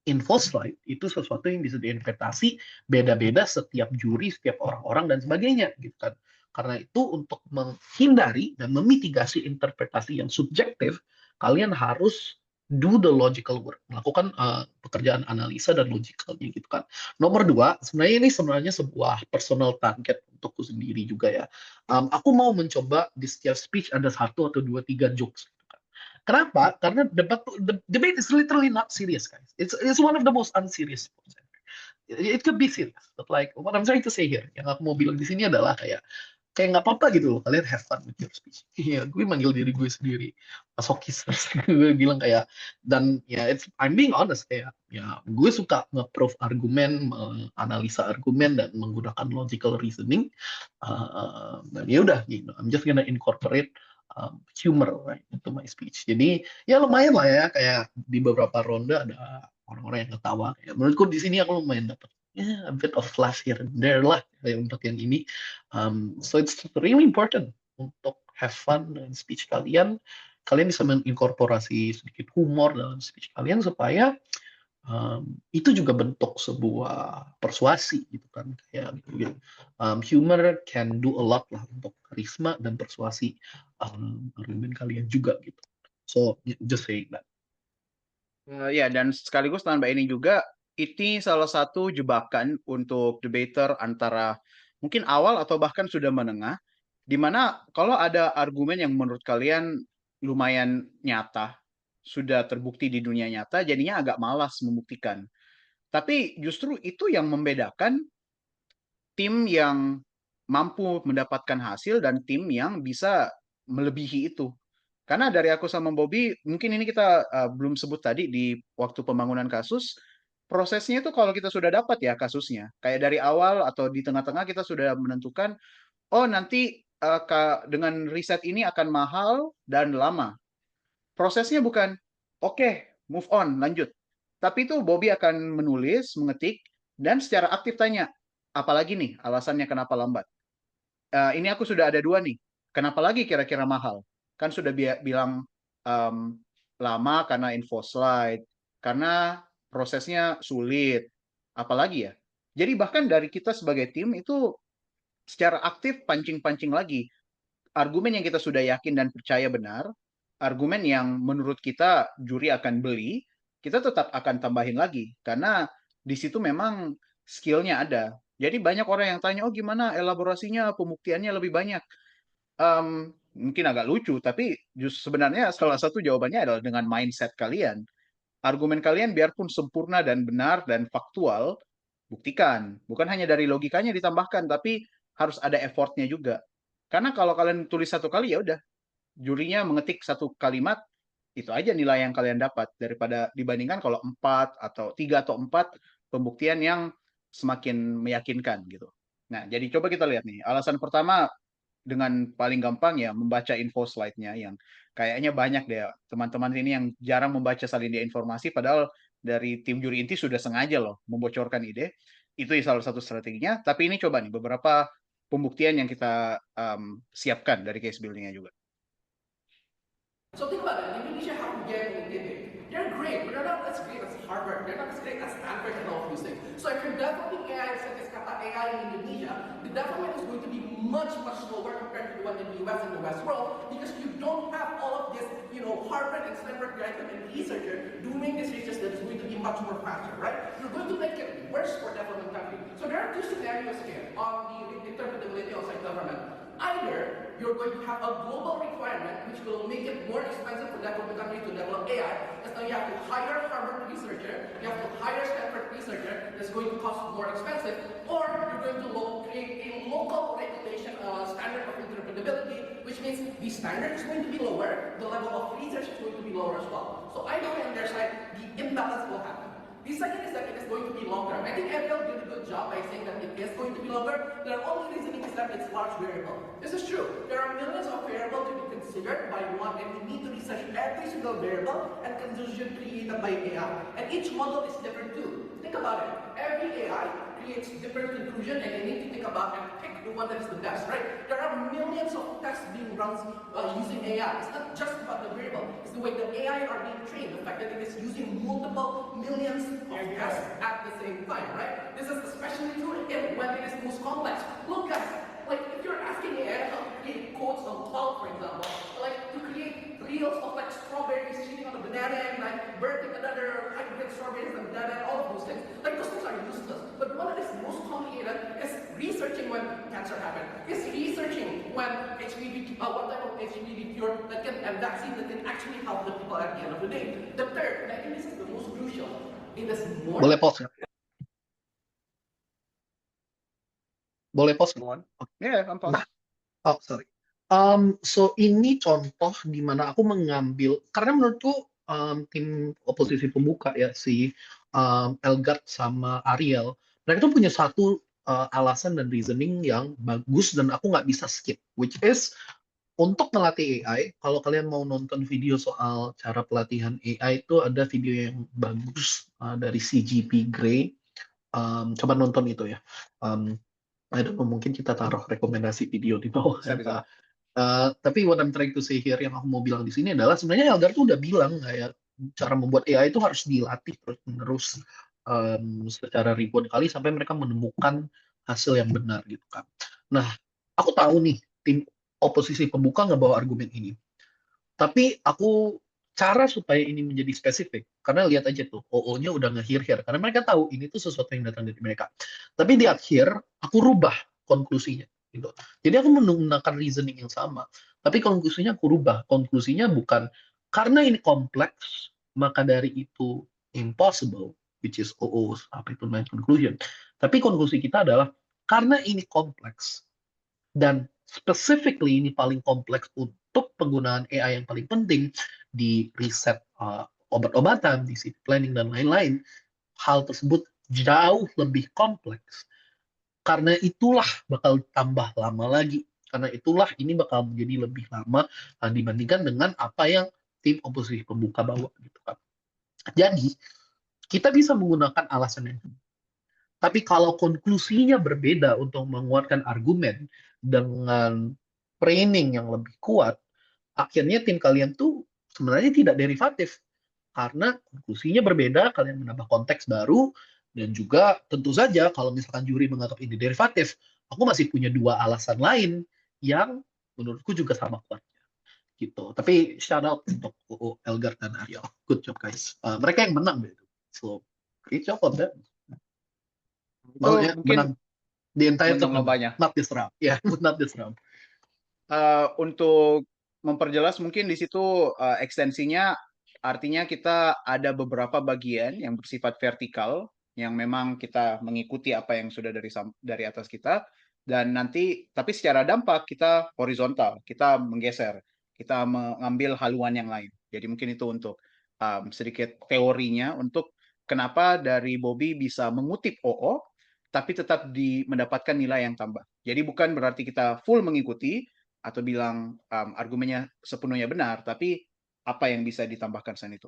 info slide itu sesuatu yang bisa diinterpretasi beda-beda setiap juri, setiap orang-orang dan sebagainya gitu kan. Karena itu untuk menghindari dan memitigasi interpretasi yang subjektif, kalian harus do the logical work, melakukan pekerjaan analisa dan logicalnya gitu kan. Nomor dua, sebenarnya sebuah personal target untukku sendiri juga ya. Aku mau mencoba di setiap speech ada 1 atau 2, 3 jokes. Kenapa? Karena debate is literally not serious, guys. It's one of the most unserious sports ever. It could be serious, but like what I'm trying to say here, yang aku mau bilang di sini adalah kayak nggak apa-apa gitu loh, kalian have fun with your speech. Iya, gue manggil diri gue sendiri masokis. Gue bilang kayak, dan ya I'm being honest, kayak ya gue suka nge-prove argumen, analisa argumen dan menggunakan logical reasoning. Dan ya udah, gitu. I'm just gonna incorporate humor right into my speech. Jadi ya lumayan lah ya, kayak di beberapa ronde ada orang-orang yang ketawa. Kayak, menurutku di sini aku lumayan dapat a bit of flash here and there lah kayak untuk yang ini. So it's really important untuk have fun dengan speech kalian. Kalian bisa menginkorporasi sedikit humor dalam speech kalian supaya itu juga bentuk sebuah persuasi gitu kan, kayak gitu. Humor can do a lot lah untuk karisma dan persuasi argumen kalian juga gitu. So just saying that. Ya, dan sekaligus tambah ini juga, ini salah satu jebakan untuk debater antara mungkin awal atau bahkan sudah menengah, di mana kalau ada argumen yang menurut kalian lumayan nyata, sudah terbukti di dunia nyata, jadinya agak malas membuktikan. Tapi justru itu yang membedakan tim yang mampu mendapatkan hasil dan tim yang bisa melebihi itu. Karena dari aku sama Bobby, mungkin ini kita belum sebut tadi di waktu pembangunan kasus, prosesnya itu kalau kita sudah dapat ya kasusnya, kayak dari awal atau di tengah-tengah kita sudah menentukan, oh nanti dengan riset ini akan mahal dan lama. Prosesnya bukan, oke, move on, lanjut. Tapi itu Bobby akan menulis, mengetik, dan secara aktif tanya, apalagi nih alasannya kenapa lambat. Ini aku sudah ada 2 nih. Kenapa lagi kira-kira mahal? Kan sudah bilang lama karena info slide, karena prosesnya sulit. Apalagi ya? Jadi bahkan dari kita sebagai tim itu secara aktif pancing-pancing lagi. Argumen yang kita sudah yakin dan percaya benar, argumen yang menurut kita juri akan beli, kita tetap akan tambahin lagi. Karena di situ memang skill-nya ada. Jadi banyak orang yang tanya, oh gimana elaborasinya, pembuktiannya lebih banyak. Mungkin agak lucu, tapi sebenarnya salah satu jawabannya adalah dengan mindset kalian. Argumen kalian biarpun sempurna dan benar dan faktual, buktikan. Bukan hanya dari logikanya ditambahkan, tapi harus ada effortnya juga. Karena kalau kalian tulis 1 kali, ya udah. Jurinya mengetik 1 kalimat, itu aja nilai yang kalian dapat. Daripada dibandingkan kalau 4 atau 3 atau 4 pembuktian yang semakin meyakinkan gitu. Nah, jadi coba kita lihat nih. Alasan pertama dengan paling gampang ya membaca info slide-nya yang kayaknya banyak deh teman-teman ini yang jarang membaca salin dia informasi, padahal dari tim juri inti sudah sengaja loh membocorkan ide. Itu salah satu strateginya. Tapi ini coba nih beberapa pembuktian yang kita siapkan dari case building-nya juga. So think about it. In Indonesia, how Yale and Indian, they're great, but they're not as great as Harvard. They're not as great as Stanford and all of these things. So if you're developing AI, such as kata AI in Indonesia, the development is going to be much, much slower compared to the one in the US and the West world, because you don't have all of this, Harvard and Stanford graduate and researcher doing this research that is going to be much more faster, right? You're going to make it worse for development countries. So there are 2 scenarios here on the interpretability of government. Either you're going to have a global requirement which will make it more expensive for developing countries to develop AI, because now you have to hire a Harvard researcher, you have to hire a Stanford researcher that's going to cost more expensive, or you're going to create a local regulation standard of interpretability, which means the standard is going to be lower, the level of research is going to be lower as well. So either way on their side, the imbalance will happen. The second is that it is going to be longer. I think Ariel did a good job by saying that it is going to be longer. The only reasoning is that it's large variable. This is true. There are millions of variables to be considered by one, and you need to research every single variable and conclusion created by AI. And each model is different too. Think about it. Every AI creates different conclusion, and they need to think about and pick the one that is the best, right? There are millions of tests being run using AI. It's not just about the variable, it's the way the AI are being trained, the fact that it is using multiple millions of tests at the same time, right? This is especially true when it is most complex. Look guys, like if you're asking AI how to create codes on cloud, for example, like to create reels of like strawberries cheating on a banana and like birthing another hybrid strawberries and banana and all of those things, like those things are useless. But the one that is most complicated is researching when cancer happened, is researching when HPV, what type of HPV cure that can, and vaccine that can actually help the people at the end of the day. The third, and I think this is the most crucial, in this more. Boleh pause ya? Boleh pause? Yeah, I'm fine. Oh, sorry. So ini contoh di mana aku mengambil, karena menurutku tim oposisi pembuka ya, si Elgard sama Ariel, mereka tuh punya satu alasan dan reasoning yang bagus dan aku nggak bisa skip, which is untuk melatih AI. Kalau kalian mau nonton video soal cara pelatihan AI itu ada video yang bagus dari CGP Grey. Coba nonton itu ya. I don't know, mungkin kita taruh rekomendasi video di bawah. Bisa. Tapi what I'm trying to say here, yang aku mau bilang di sini adalah sebenarnya Elgar tuh udah bilang kayak cara membuat AI itu harus dilatih terus-menerus secara ribuan kali sampai mereka menemukan hasil yang benar gitu kan. Nah, aku tahu nih tim oposisi pembuka ngebawa argumen ini. Tapi aku cara supaya ini menjadi spesifik, karena lihat aja tuh, OO-nya udah nge-hear, karena mereka tahu ini tuh sesuatu yang datang dari mereka. Tapi di akhir, aku rubah konklusinya. Gitu. Jadi aku menggunakan reasoning yang sama, tapi konklusinya aku rubah. Konklusinya bukan karena ini kompleks, maka dari itu impossible, which is OO, apa itu main conclusion. Tapi konklusi kita adalah karena ini kompleks, dan specifically ini paling kompleks untuk penggunaan AI yang paling penting di riset obat-obatan, di city planning, dan lain-lain, hal tersebut jauh lebih kompleks. Karena itulah bakal tambah lama lagi. Karena itulah ini bakal menjadi lebih lama dibandingkan dengan apa yang tim oposisi pembuka bawa. Gitu kan. Jadi, kita bisa menggunakan alasan yang sama. Tapi kalau konklusinya berbeda untuk menguatkan argumen dengan framing yang lebih kuat, akhirnya tim kalian tuh sebenarnya tidak derivatif. Karena konklusinya berbeda, kalian menambah konteks baru, dan juga tentu saja kalau misalkan juri menganggap ini derivatif, aku masih punya dua alasan lain yang menurutku juga sama kuatnya. Gitu. Tapi shout out untuk Elgar dan Ariel. Good job guys. Mereka yang menang deh. So, great job on that. Maksudnya menang di entire lombanya. Not this round. Yeah, not this round. Untuk memperjelas mungkin di situ ekstensinya artinya kita ada beberapa bagian yang bersifat vertikal yang memang kita mengikuti apa yang sudah dari atas kita, dan nanti tapi secara dampak kita horizontal, kita menggeser, kita mengambil haluan yang lain. Jadi mungkin itu untuk sedikit teorinya untuk kenapa dari Bobby bisa mengutip OO tapi tetap mendapatkan nilai yang tambah. Jadi bukan berarti kita full mengikuti atau bilang argumennya sepenuhnya benar, tapi apa yang bisa ditambahkan selain itu.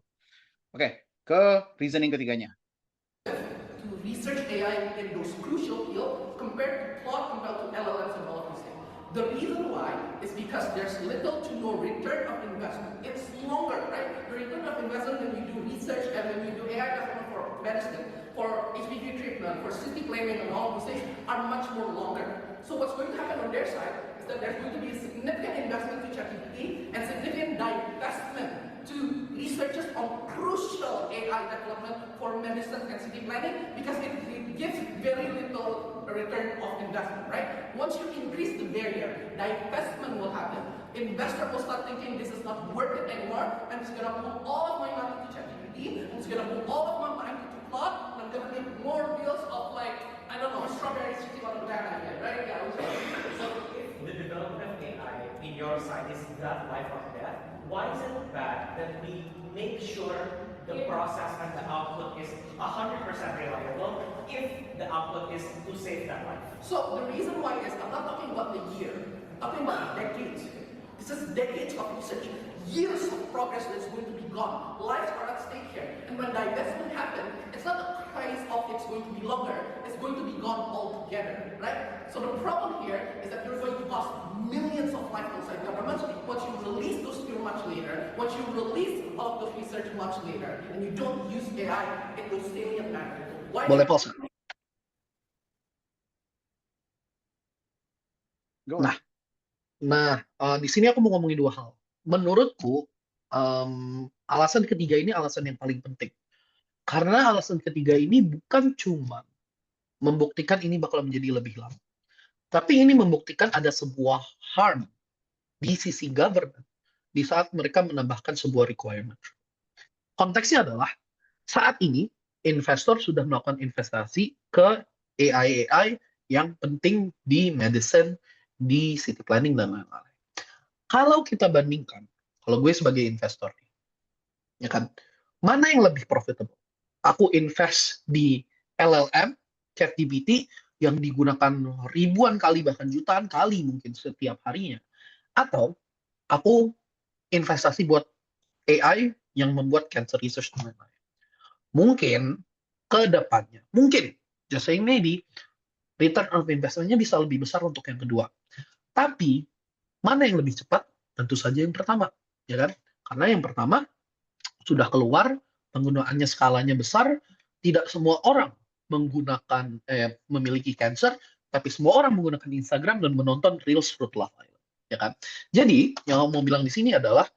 Oke, ke reasoning ketiganya. To research AI in those crucial fields compared to Claude, compared to LLMs and all of these things. The reason why is because there's little to no return of investment. It's longer, right? The return of investment when you do research and when you do AI development for medicine, for HPV treatment, for city planning and all of these things are much more longer. So what's going to happen on their side is that there's going to be a significant investment to ChatGPT and significant divestment to researchers on crucial AI development for medicine and city planning because it gives very little return of investment, right? Once you increase the barrier, divestment will happen. Investor will start thinking this is not worth it anymore, and it's gonna move all of my money to ChatGPT, and it's gonna move all of my money to Claude, and I'm gonna make more deals of like, I don't know, strawberries cheating on a banana again, right? Yeah. So if the development of AI in your side is that life or death, why is it bad that we make sure the process and the output is 100% reliable if the output is to save that life? So the reason why is I'm not talking about the year, I'm talking about decades. This is decades of research. years of progress that's going to be gone. Lives are at stake here. And when divestment happens, it's not a case of it's going to be longer, it's going to be gone altogether, right? So the problem here is that you're going to cost millions of lives outside government once you release those skills much later, once you release all of those research much later, and you don't use AI in those salient matters. Why Boleh pause. Go. Nah, di sini aku mau ngomongin dua hal. Menurutku, alasan ketiga ini alasan yang paling penting. Karena alasan ketiga ini bukan cuma membuktikan ini bakal menjadi lebih lama. Tapi ini membuktikan ada sebuah harm di sisi government di saat mereka menambahkan sebuah requirement. Konteksnya adalah saat ini investor sudah melakukan investasi ke AI yang penting di medicine, di city planning, dan lain-lain. Kalau kita bandingkan, kalau gue sebagai investor, ya kan, mana yang lebih profitable? Aku invest di LLM, ChatGPT, yang digunakan ribuan kali, bahkan jutaan kali mungkin setiap harinya. Atau aku investasi buat AI yang membuat cancer research dan lain-lain. Mungkin ke depannya, mungkin, just saying maybe, return on investment-nya bisa lebih besar untuk yang kedua. Tapi, mana yang lebih cepat? Tentu saja yang pertama, ya kan? Karena yang pertama sudah keluar, penggunaannya skalanya besar, tidak semua orang memiliki cancer, tapi semua orang menggunakan Instagram dan menonton Reels Fruit Love Island, ya kan? Jadi, yang mau bilang di sini adalah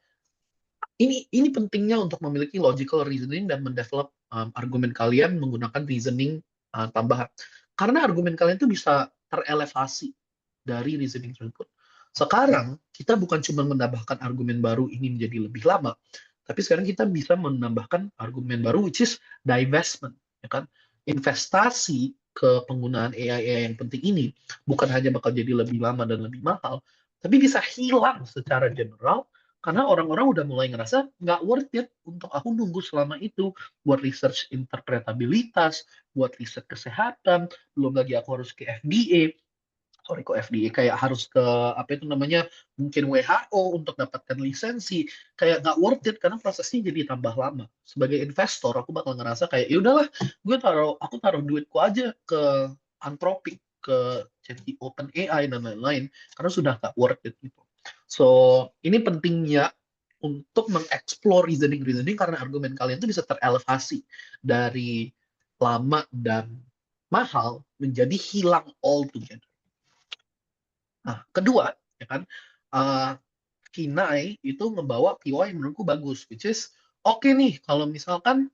ini pentingnya untuk memiliki logical reasoning dan mendevelop argumen kalian menggunakan reasoning tambahan. Karena argumen kalian itu bisa terelevasi dari reasoning tersebut. Sekarang, kita bukan cuma menambahkan argumen baru ini menjadi lebih lama, tapi sekarang kita bisa menambahkan argumen baru, which is divestment. Ya kan? Investasi ke penggunaan AI yang penting ini bukan hanya bakal jadi lebih lama dan lebih mahal, tapi bisa hilang secara general, karena orang-orang udah mulai ngerasa nggak worth it untuk aku nunggu selama itu buat research interpretabilitas, buat riset kesehatan, belum lagi aku harus ke FDA, kayak harus ke apa itu namanya, mungkin WHO untuk dapatkan lisensi, kayak nggak worth it karena prosesnya jadi tambah lama. Sebagai investor, aku bakal ngerasa kayak ya udahlah, aku taruh duitku aja ke Anthropic, ke OpenAI dan lain-lain, karena sudah nggak worth it gitu. So, ini pentingnya untuk mengeksplor reasoning karena argumen kalian itu bisa terelevasi dari lama dan mahal menjadi hilang altogether. Nah, kedua, ya kan, Kinai itu ngebawa POI yang menurutku bagus, which is oke nih kalau misalkan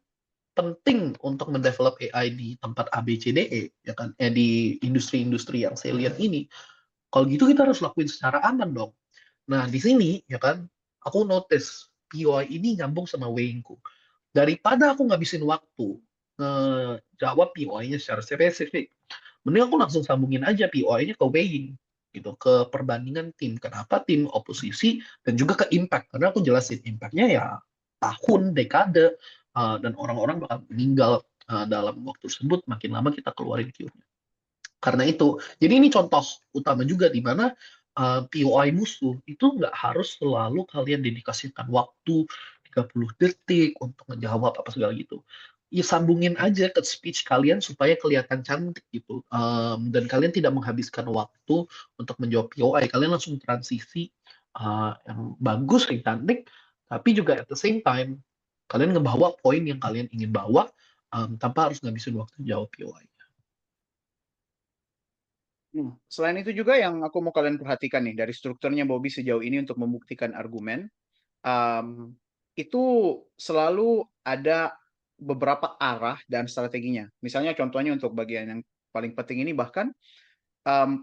penting untuk mendevelop AI di tempat ABCDE, ya kan, di industri-industri yang saya lihat ini. Kalau gitu kita harus lakuin secara aman dong. Nah, di sini, ya kan, aku notice POI ini nyambung sama weighing-ku. Daripada aku ngabisin waktu jawab POI-nya secara spesifik, mending aku langsung sambungin aja POI-nya ke weighing, gitu, ke perbandingan tim. Kenapa tim oposisi, dan juga ke impact. Karena aku jelasin impact-nya ya tahun, dekade, dan orang-orang bakal meninggal dalam waktu tersebut, makin lama kita keluarin Q-nya. Karena itu, jadi ini contoh utama juga di mana POI musuh itu nggak harus selalu kalian dedikasikan waktu 30 detik untuk menjawab apa segala gitu. Ya sambungin aja ke speech kalian supaya kelihatan cantik gitu. Dan kalian tidak menghabiskan waktu untuk menjawab POI. Kalian langsung transisi yang bagus, yang cantik, tapi juga at the same time kalian ngebawa poin yang kalian ingin bawa tanpa harus ngabisin waktu jawab POI. Selain itu juga yang aku mau kalian perhatikan nih dari strukturnya Bobby sejauh ini untuk membuktikan argumen, itu selalu ada beberapa arah dan strateginya. Misalnya contohnya untuk bagian yang paling penting ini bahkan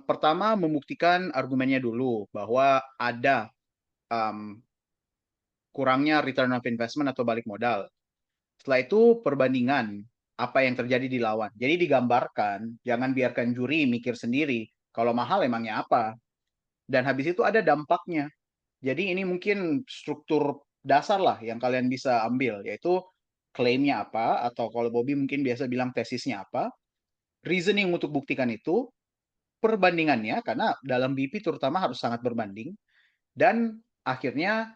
pertama membuktikan argumennya dulu bahwa ada kurangnya return of investment atau balik modal. Setelah itu perbandingan apa yang terjadi di lawan. Jadi digambarkan, jangan biarkan juri mikir sendiri. Kalau mahal emangnya apa? Dan habis itu ada dampaknya. Jadi ini mungkin struktur dasar lah yang kalian bisa ambil, yaitu klaimnya apa, atau kalau Bobby mungkin biasa bilang tesisnya apa, reasoning untuk buktikan itu, perbandingannya, karena dalam BP terutama harus sangat berbanding, dan akhirnya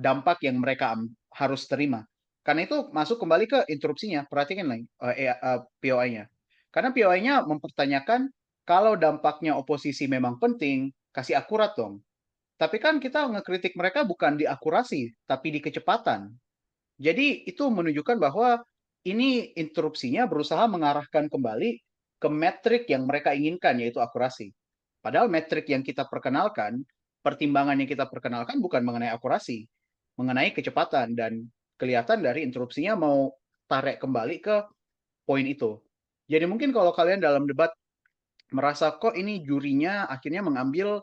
dampak yang mereka harus terima. Karena itu masuk kembali ke interupsinya. Perhatikan lagi POI-nya. Karena POI-nya mempertanyakan kalau dampaknya oposisi memang penting, kasih akurat dong. Tapi kan kita ngekritik mereka bukan di akurasi, tapi di kecepatan. Jadi itu menunjukkan bahwa ini interupsinya berusaha mengarahkan kembali ke metrik yang mereka inginkan, yaitu akurasi. Padahal metrik yang kita perkenalkan, pertimbangan yang kita perkenalkan bukan mengenai akurasi, mengenai kecepatan, dan kelihatan dari interupsinya mau tarik kembali ke poin itu. Jadi mungkin kalau kalian dalam debat merasa kok ini jurinya akhirnya mengambil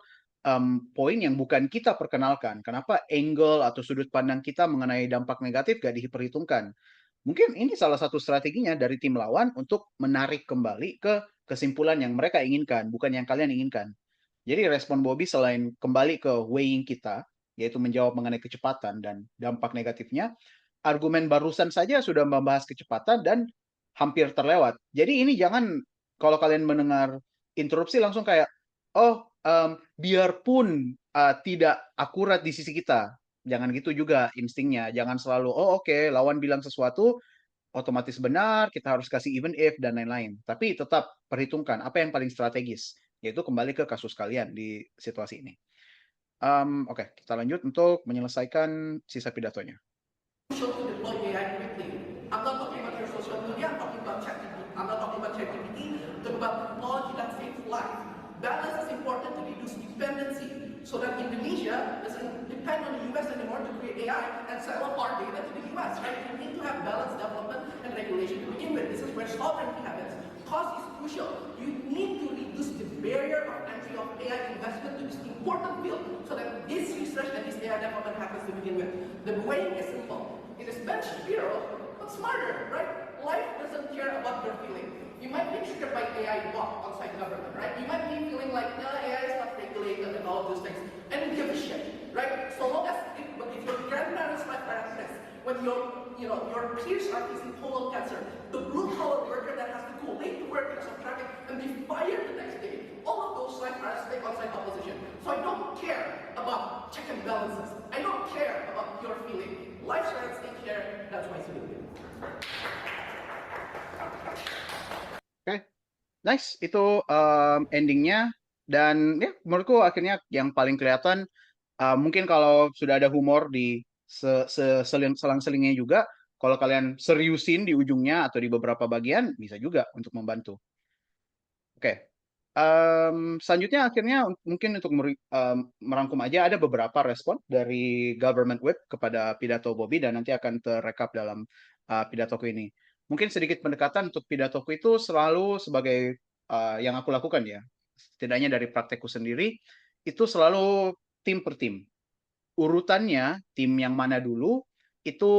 poin yang bukan kita perkenalkan. Kenapa angle atau sudut pandang kita mengenai dampak negatif gak diperhitungkan? Mungkin ini salah satu strateginya dari tim lawan untuk menarik kembali ke kesimpulan yang mereka inginkan, bukan yang kalian inginkan. Jadi respon Bobby selain kembali ke weighing kita, yaitu menjawab mengenai kecepatan dan dampak negatifnya, argumen barusan saja sudah membahas kecepatan dan hampir terlewat. Jadi ini jangan, kalau kalian mendengar interupsi langsung kayak, oh biarpun tidak akurat di sisi kita, jangan gitu juga instingnya. Jangan selalu, oh oke, lawan bilang sesuatu, otomatis benar, kita harus kasih even if, dan lain-lain. Tapi tetap perhitungkan apa yang paling strategis, yaitu kembali ke kasus kalian di situasi ini. Oke, kita lanjut untuk menyelesaikan sisa pidatonya. Crucial to deploy AI quickly. I'm not talking about your social media, I'm talking about ChatGPT. I'm not talking about ChatGPT, I'm talking about technology that saves life. Balance is important to reduce dependency so that Indonesia doesn't depend on the US anymore to create AI and sell off our data to the US, right? You need to have balanced development and regulation to begin with. This is where sovereignty happens. Cost is crucial. You need to reduce the barrier of entry of AI investment to this important field so that this research and this AI development happens to begin with. The weighing is simple. It is Ben Shapiro, but smarter, right? Life doesn't care about your feeling. You might be triggered by AI bot outside government, right? You might be feeling like, no, AI is not regulated and all of those things. And you give a shit, right? So long as, but if your grandparents might practice, when your peers are facing colon cancer, the blue-collar worker that has to go late to work because of traffic and be fired the next day, all of those lives are at stake outside opposition. So I don't care about check and balances. I don't care about your feeling. Lives are at stake here. That's why it's a big deal. Oke, nice. Itu endingnya. Dan ya, menurutku akhirnya yang paling kelihatan, mungkin kalau sudah ada humor di selang-selingnya juga, kalau kalian seriusin di ujungnya atau di beberapa bagian, bisa juga untuk membantu. Oke. Selanjutnya akhirnya mungkin untuk merangkum aja, ada beberapa respon dari Government Whip kepada pidato Bobby dan nanti akan terekap dalam pidatoku ini. Mungkin sedikit pendekatan untuk pidatoku itu selalu sebagai yang aku lakukan ya, setidaknya dari praktekku sendiri, itu selalu tim per tim. Urutannya, tim yang mana dulu, itu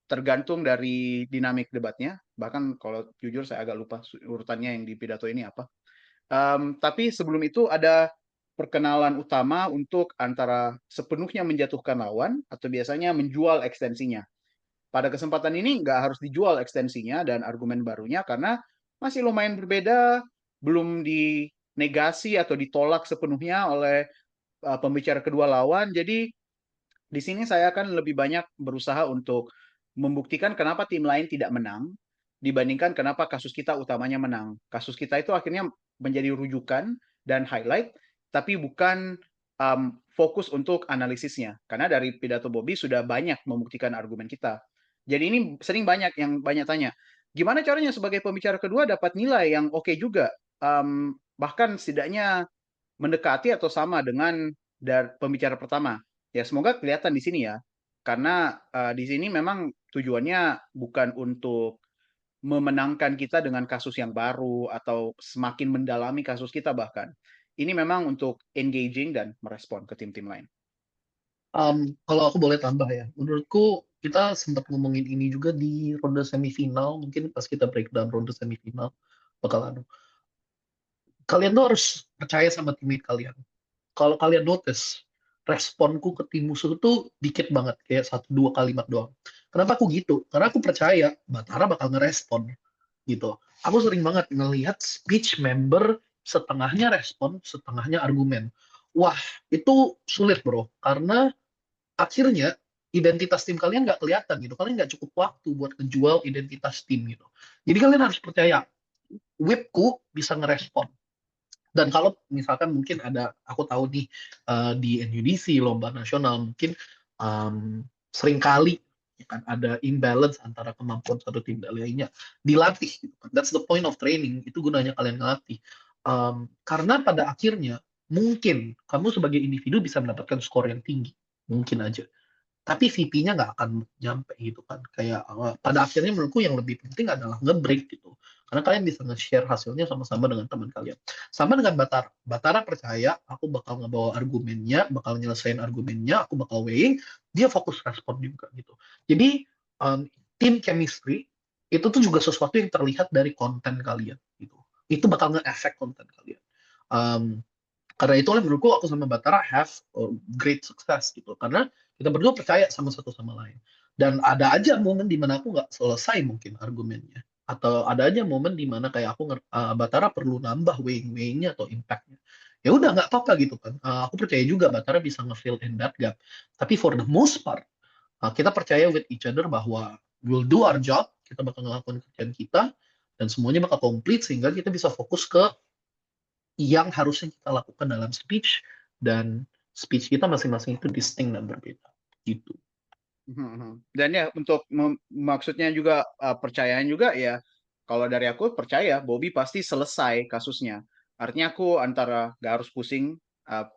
tergantung dari dinamik debatnya. Bahkan kalau jujur saya agak lupa urutannya yang di pidato ini apa. Tapi sebelum itu ada perkenalan utama untuk antara sepenuhnya menjatuhkan lawan atau biasanya menjual ekstensinya. Pada kesempatan ini nggak harus dijual ekstensinya dan argumen barunya karena masih lumayan berbeda, belum dinegasi atau ditolak sepenuhnya oleh pembicara kedua lawan. Jadi di sini saya akan lebih banyak berusaha untuk membuktikan kenapa tim lain tidak menang dibandingkan kenapa kasus kita utamanya menang. Kasus kita itu akhirnya menjadi rujukan dan highlight, tapi bukan fokus untuk analisisnya. Karena dari pidato Bobby sudah banyak membuktikan argumen kita. Jadi ini sering banyak yang banyak tanya, gimana caranya sebagai pembicara kedua dapat nilai yang oke juga, bahkan setidaknya mendekati atau sama dengan pembicara pertama. Ya semoga kelihatan di sini ya, karena di sini memang tujuannya bukan untuk memenangkan kita dengan kasus yang baru atau semakin mendalami kasus kita bahkan. Ini memang untuk engaging dan merespon ke tim-tim lain. Kalau aku boleh tambah ya, menurutku kita sempat ngomongin ini juga di ronde semifinal, mungkin pas kita breakdown ronde semifinal bakalan. Kalian tuh harus percaya sama teammate kalian. Kalau kalian notice, responku ke tim musuh tuh dikit banget, kayak 1-2 kalimat doang. Kenapa aku gitu? Karena aku percaya Batara bakal ngerespon gitu. Aku sering banget ngelihat speech member setengahnya respon, setengahnya argumen. Wah, itu sulit bro, karena akhirnya identitas tim kalian nggak kelihatan gitu. Kalian nggak cukup waktu buat ngejual identitas tim gitu. Jadi kalian harus percaya, whipku bisa ngerespon. Dan kalau misalkan mungkin ada, aku tahu nih di NUDC lomba nasional mungkin seringkali ya kan ada imbalance antara kemampuan satu tim dan lainnya, dilatih gitu kan. That's the point of training, itu gunanya kalian ngelatih. Karena pada akhirnya mungkin kamu sebagai individu bisa mendapatkan skor yang tinggi, mungkin aja, tapi VP-nya nggak akan nyampe gitu kan. Kayak pada akhirnya menurutku yang lebih penting adalah nge-break gitu, karena kalian bisa nge-share hasilnya sama-sama dengan teman kalian. Sama dengan Batara, Batara percaya aku bakal ngebawa argumennya, bakal nyelesain argumennya, aku bakal weighing, dia fokus respon juga gitu. Jadi team chemistry itu tuh juga sesuatu yang terlihat dari konten kalian gitu, itu bakal nge-effect konten kalian. Karena itulah menurutku aku sama Batara have great success gitu, karena kita berdua percaya sama satu sama lain. Dan ada aja momen di mana aku nggak selesai mungkin argumennya, atau ada aja momen di mana kayak Batara perlu nambah weighing-weighingnya atau impactnya. Ya udah nggak apa-apa gitu kan. Aku percaya juga Batara bisa nge-fill in that gap. Tapi for the most part, kita percaya with each other bahwa we'll do our job, kita bakal ngelakuin kerjaan kita, dan semuanya bakal komplit sehingga kita bisa fokus ke yang harusnya kita lakukan dalam speech, dan speech kita masing-masing itu distinct dan berbeda gitu. Dan ya untuk maksudnya juga percayaan juga ya, kalau dari aku percaya Bobby pasti selesai kasusnya. Artinya aku antara gak harus pusing uh,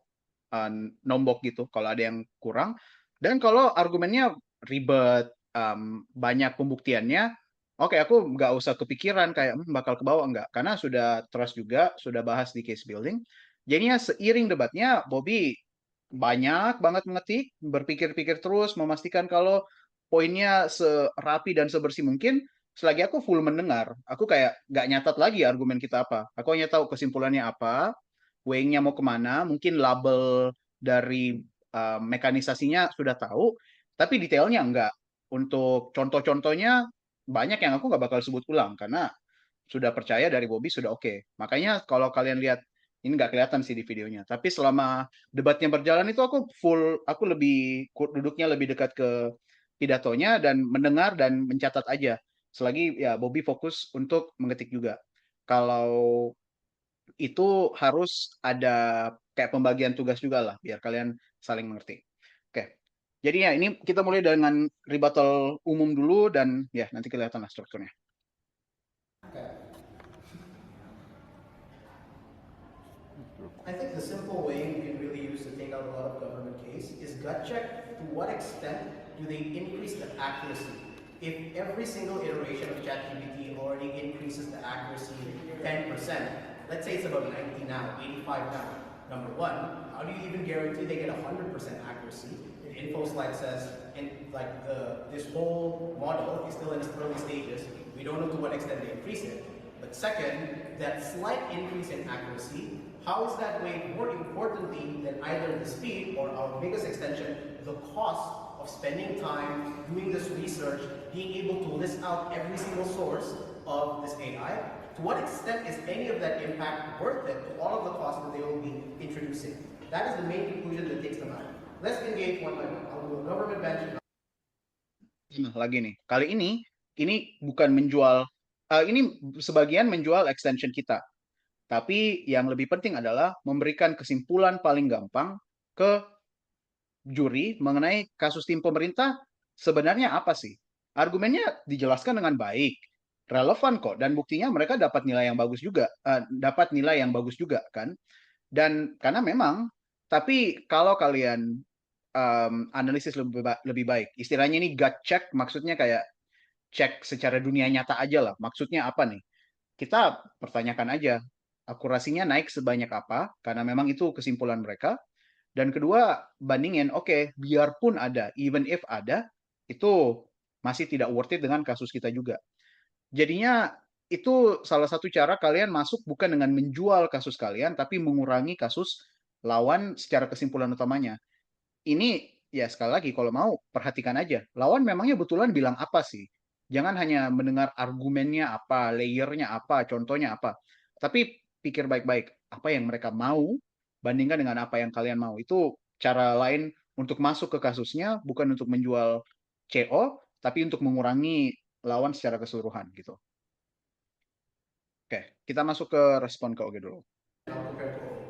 nombok gitu kalau ada yang kurang, dan kalau argumennya ribet, banyak pembuktiannya, oke aku nggak usah kepikiran kayak bakal ke bawah, nggak, karena sudah trust juga, sudah bahas di case building. Jadinya seiring debatnya Bobby banyak banget mengetik, berpikir-pikir terus, memastikan kalau poinnya serapi dan sebersih mungkin. Selagi aku full mendengar, aku kayak nggak nyatat lagi argumen kita apa. Aku hanya tahu kesimpulannya apa, weighing-nya mau kemana, mungkin label dari mekanisasinya sudah tahu, tapi detailnya enggak. Untuk contoh-contohnya, banyak yang aku nggak bakal sebut ulang, karena sudah percaya dari Bobby sudah oke. Makanya kalau kalian lihat, ini nggak kelihatan sih di videonya, tapi selama debatnya berjalan itu aku duduknya lebih dekat ke pidatonya dan mendengar dan mencatat aja. Selagi ya Bobby fokus untuk mengetik juga. Kalau itu harus ada kayak pembagian tugas juga lah, biar kalian saling mengerti. Oke, jadi ya ini kita mulai dengan rebuttal umum dulu, dan ya nanti kelihatan lah strukturnya. I think the simple way we can really use to take out a lot of government case is gut check. To what extent do they increase the accuracy? If every single iteration of ChatGPT already increases the accuracy 10%, let's say it's about 90 now, 85 now. Number one, how do you even guarantee they get 100% accuracy? InfoSlide says this whole model is still in its early stages. We don't know to what extent they increase it. But second, that slight increase in accuracy, how is that weighed more importantly than either the speed or our biggest extension, the cost of spending time doing this research, being able to list out every single source of this AI? To what extent is any of that impact worth it to all of the costs that they will be introducing? That is the main conclusion that takes them out. Let's engage one by one. I'll do a government bench. Nah, lagi nih. Kali ini bukan menjual, ini sebagian menjual extension kita. Tapi yang lebih penting adalah memberikan kesimpulan paling gampang ke juri mengenai kasus tim pemerintah sebenarnya apa sih. Argumennya dijelaskan dengan baik, relevan kok, dan buktinya mereka dapat nilai yang bagus juga, kan. Dan karena memang, tapi kalau kalian analisis lebih baik, istilahnya ini gut check, maksudnya kayak cek secara dunia nyata aja lah. Maksudnya apa nih? Kita pertanyakan aja, akurasinya naik sebanyak apa, karena memang itu kesimpulan mereka. Dan kedua, bandingin, oke, biarpun ada, even if ada, itu masih tidak worth it dengan kasus kita juga. Jadinya itu salah satu cara kalian masuk bukan dengan menjual kasus kalian, tapi mengurangi kasus lawan secara kesimpulan utamanya. Ini ya sekali lagi, kalau mau perhatikan aja, lawan memangnya betulan bilang apa sih? Jangan hanya mendengar argumennya apa, layernya apa, contohnya apa. Tapi pikir baik-baik, apa yang mereka mau bandingkan dengan apa yang kalian mau. Itu cara lain untuk masuk ke kasusnya bukan untuk menjual CO, tapi untuk mengurangi lawan secara keseluruhan gitu. Oke, kita masuk ke respon ke Oge dulu. compared to open.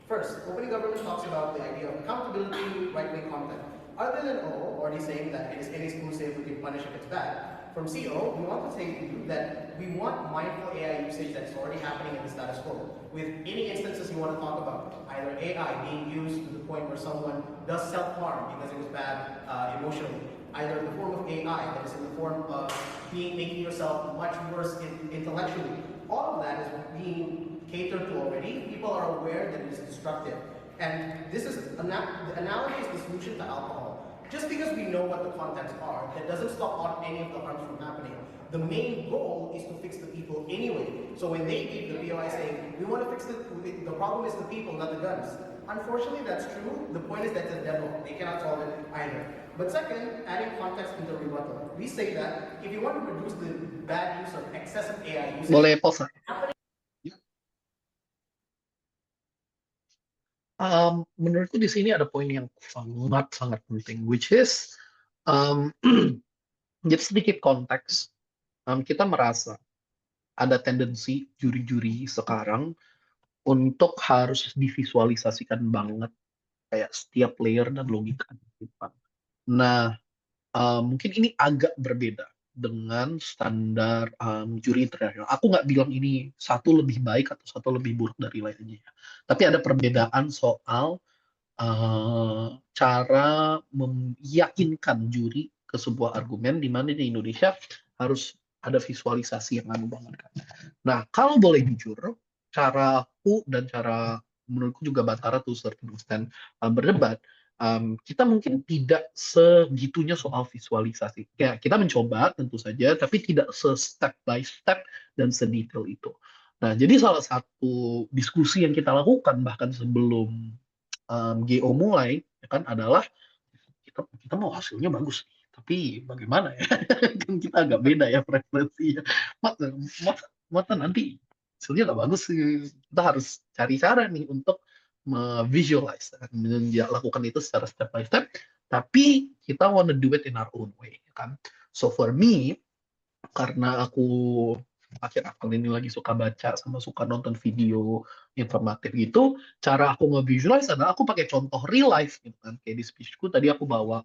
First, open government talks about the idea of accountability, right-wing content. Other than O, already saying that it is inexclusive, we can punish if it's bad. From CO, we want to say to you that we want mindful AI usage that's already happening in the status quo. With any instances you want to talk about, either AI being used to the point where someone does self-harm because it was bad emotionally, either in the form of AI that is in the form of making yourself much worse intellectually. All of that is being catered to already. People are aware that it is destructive. And this is the analogy is the solution to alcohol. Just because we know what the contents are, that doesn't stop any of the harms from happening. The main goal is to fix the people anyway. So when they give the POI saying, we want to fix the problem is the people, not the guns. Unfortunately, that's true. The point is that the devil, they cannot solve it either. But second, adding context in the rebuttal. We say that if you want to reduce the bad use of excessive AI usage, Boleh pause. Menurutku di sini ada poin yang sangat penting, which is jadi sedikit konteks. Kita merasa ada tendensi juri-juri sekarang untuk harus divisualisasikan banget kayak setiap layer dan logika. Nah, mungkin ini agak berbeda dengan standar juri internasional. Aku nggak bilang ini satu lebih baik atau satu lebih buruk dari lainnya. Tapi ada perbedaan soal cara meyakinkan juri ke sebuah argumen di mana di Indonesia harus ada visualisasi yang anu banget kan. Nah, kalau boleh jujur, caraku dan cara menurutku juga Batara tuh certain extent berdebat, kita mungkin tidak segitunya soal visualisasi. Ya, kita mencoba tentu saja, tapi tidak se-step by step dan sedetail itu. Nah, jadi salah satu diskusi yang kita lakukan bahkan sebelum GO mulai, ya kan adalah kita mau hasilnya bagus, tapi bagaimana ya? Kan kita agak beda ya preferensinya. Mata nanti hasilnya nggak bagus sih. Kita harus cari cara nih untuk visualize, lakukan itu secara step by step. Tapi kita wanna do it in our own way, kan? So for me, karena aku akhir-akhir ini lagi suka baca sama suka nonton video informatif gitu, cara aku nge-visualize adalah aku pakai contoh real life gitu kan. Kayak di speechku tadi aku bawa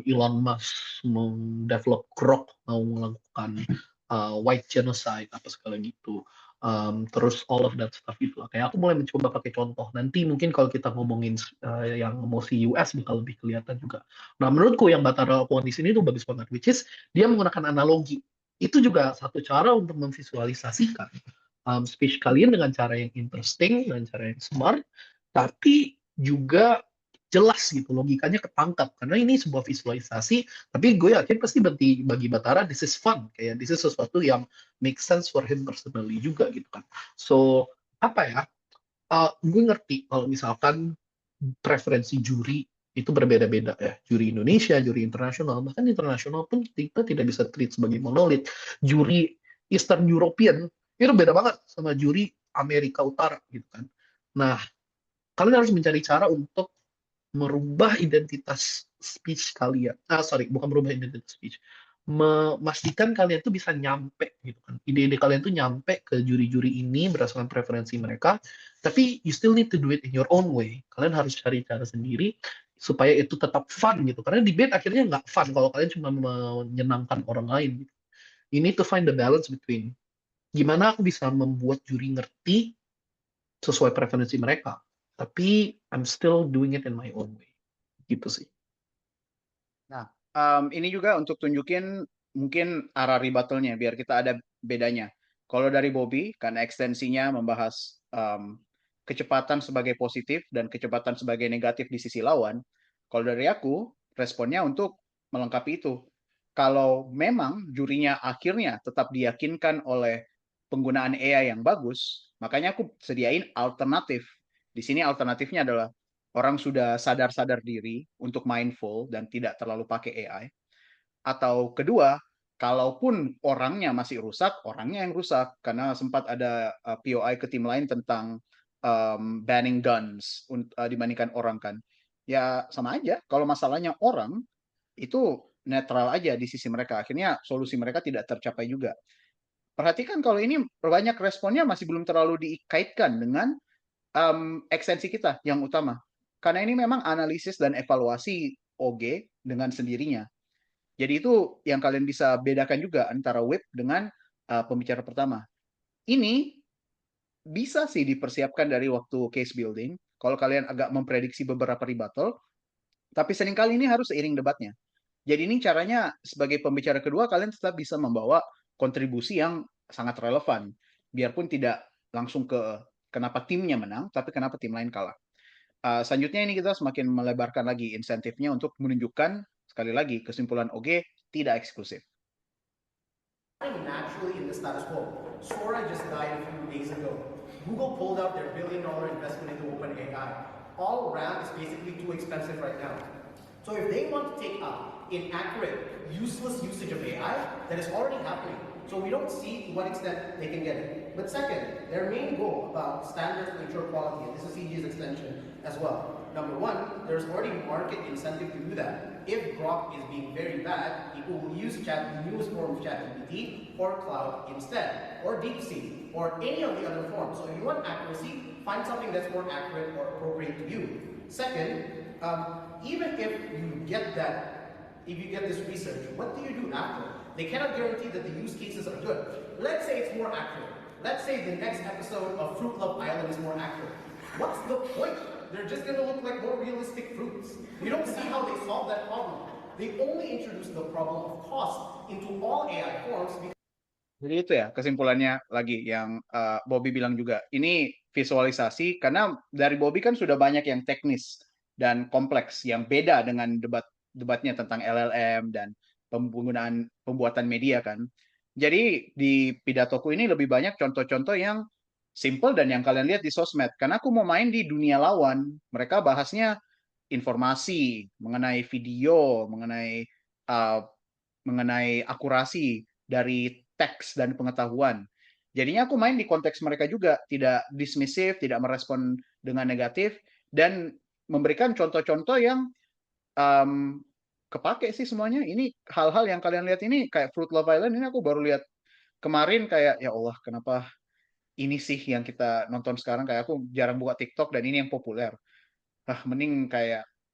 Elon Musk mendevelop Grok, mau melakukan white genocide apa segala gitu. Terus all of that stuff gitu lah. Kayak aku mulai mencoba pakai contoh. Nanti mungkin kalau kita ngomongin yang emosi US bakal lebih kelihatan juga. Nah, menurutku yang Batara lakukan di sini tuh bagus banget, which is dia menggunakan analogi. Itu juga satu cara untuk memvisualisasikan speech kalian dengan cara yang interesting, dengan cara yang smart, tapi juga jelas gitu, logikanya ketangkap. Karena ini sebuah visualisasi, tapi gue yakin pasti bagi Batara, this is fun. Kayak this is sesuatu yang make sense for him personally juga gitu kan. So, apa ya, gue ngerti kalau misalkan preferensi juri itu berbeda-beda ya. Juri Indonesia, juri internasional, bahkan internasional pun kita tidak bisa treat sebagai monolit. Juri Eastern European itu beda banget sama juri Amerika Utara gitu kan. Nah, kalian harus mencari cara untuk merubah identitas speech kalian. Bukan merubah identitas speech. Memastikan kalian tuh bisa nyampe gitu kan. Ide-ide kalian tuh nyampe ke juri-juri ini berdasarkan preferensi mereka, tapi you still need to do it in your own way. Kalian harus cari cara sendiri supaya itu tetap fun gitu. Karena debate akhirnya nggak fun kalau kalian cuma menyenangkan orang lain. Gitu. You need to find the balance between gimana aku bisa membuat juri ngerti sesuai preferensi mereka, tapi I'm still doing it in my own way. Gitu sih. Nah, ini juga untuk tunjukin mungkin arah rebuttal-nya biar kita ada bedanya. Kalau dari Bobby, karena ekstensinya membahas kecepatan sebagai positif dan kecepatan sebagai negatif di sisi lawan, kalau dari aku, responnya untuk melengkapi itu. Kalau memang jurinya akhirnya tetap diyakinkan oleh penggunaan AI yang bagus, makanya aku sediain alternatif. Di sini alternatifnya adalah orang sudah sadar-sadar diri untuk mindful dan tidak terlalu pakai AI. Atau kedua, kalaupun orangnya masih rusak, orangnya yang rusak. Karena sempat ada POI ke tim lain tentang banning guns dibandingkan orang kan. ya sama aja. Kalau masalahnya orang, itu netral aja di sisi mereka. Akhirnya solusi mereka tidak tercapai juga. Perhatikan kalau ini banyak responnya masih belum terlalu dikaitkan dengan ekstensi kita yang utama. Karena ini memang analisis dan evaluasi OG dengan sendirinya. Jadi itu yang kalian bisa bedakan juga antara web dengan pembicara pertama. Ini bisa sih dipersiapkan dari waktu case building. Kalau kalian agak memprediksi beberapa rebuttal, tapi seringkali ini harus seiring debatnya. Jadi ini caranya sebagai pembicara kedua kalian tetap bisa membawa kontribusi yang sangat relevan. Biarpun tidak langsung ke kenapa timnya menang, tapi kenapa tim lain kalah. Selanjutnya ini kita semakin melebarkan lagi insentifnya untuk menunjukkan, sekali lagi, kesimpulan OG tidak eksklusif. Naturally in the status quo. Sora just died a few days ago. Google pulled out their billion-dollar investment into OpenAI. All RAM is basically too expensive right now. So if they want to take up inaccurate, useless usage of AI, that is already happening. So we don't see to what extent they can get it. But second, their main goal about standards to ensure quality, and this is CG's extension as well. Number one, there's already market incentive to do that. If Grok is being very bad, people will use the newest form of ChatGPT or Cloud instead, or DeepSeek, or any of the other forms. So if you want accuracy, find something that's more accurate or appropriate to you. Second, even if you get this research, what do you do after? They cannot guarantee that the use cases are good. Let's say it's more accurate. Let's say the next episode of Fruit Love Island is more accurate. What's the point? They're just going to look like more realistic fruits. You don't see how they solve that problem. They only introduce the problem of cost into all AI forms. Jadi itu ya kesimpulannya lagi yang Bobby bilang juga. Ini visualisasi karena dari Bobby kan sudah banyak yang teknis dan kompleks yang beda dengan debatnya tentang LLM dan pembuatan media kan. Jadi di pidatoku ini lebih banyak contoh-contoh yang simple dan yang kalian lihat di sosmed. Karena aku mau main di dunia lawan, mereka bahasnya informasi mengenai video, mengenai akurasi dari teks dan pengetahuan. Jadinya aku main di konteks mereka juga, tidak dismissive, tidak merespon dengan negatif, dan memberikan contoh-contoh yang kepake sih semuanya. Ini hal-hal yang kalian lihat ini kayak Fruit Love Island ini aku baru lihat kemarin kayak ya Allah kenapa ini sih yang kita nonton sekarang, kayak aku jarang buka TikTok dan ini yang populer. Mending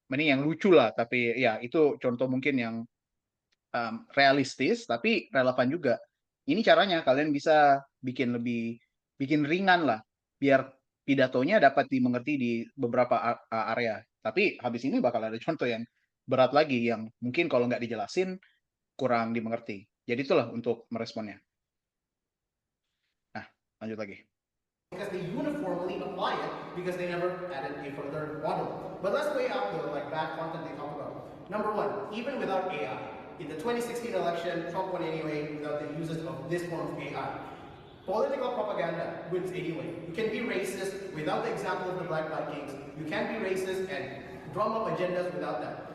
yang lucu lah, tapi ya itu contoh mungkin yang realistis tapi relevan juga. Ini caranya kalian bisa bikin ringan lah biar pidatonya dapat dimengerti di beberapa area. Tapi habis ini bakal ada contoh yang berat lagi yang mungkin kalau nggak dijelasin kurang dimengerti. Jadi itulah untuk meresponnya. Nah, lanjut lagi. Because they uniformly apply it because they never added a further model. But let's weigh out the bad content they talk about. Number one, even without AI, in the 2016 election, Trump won anyway without the uses of this form of AI. Political propaganda wins anyway. You can be racist without the example of the Black Vikings. You can be racist and drum up agendas without that.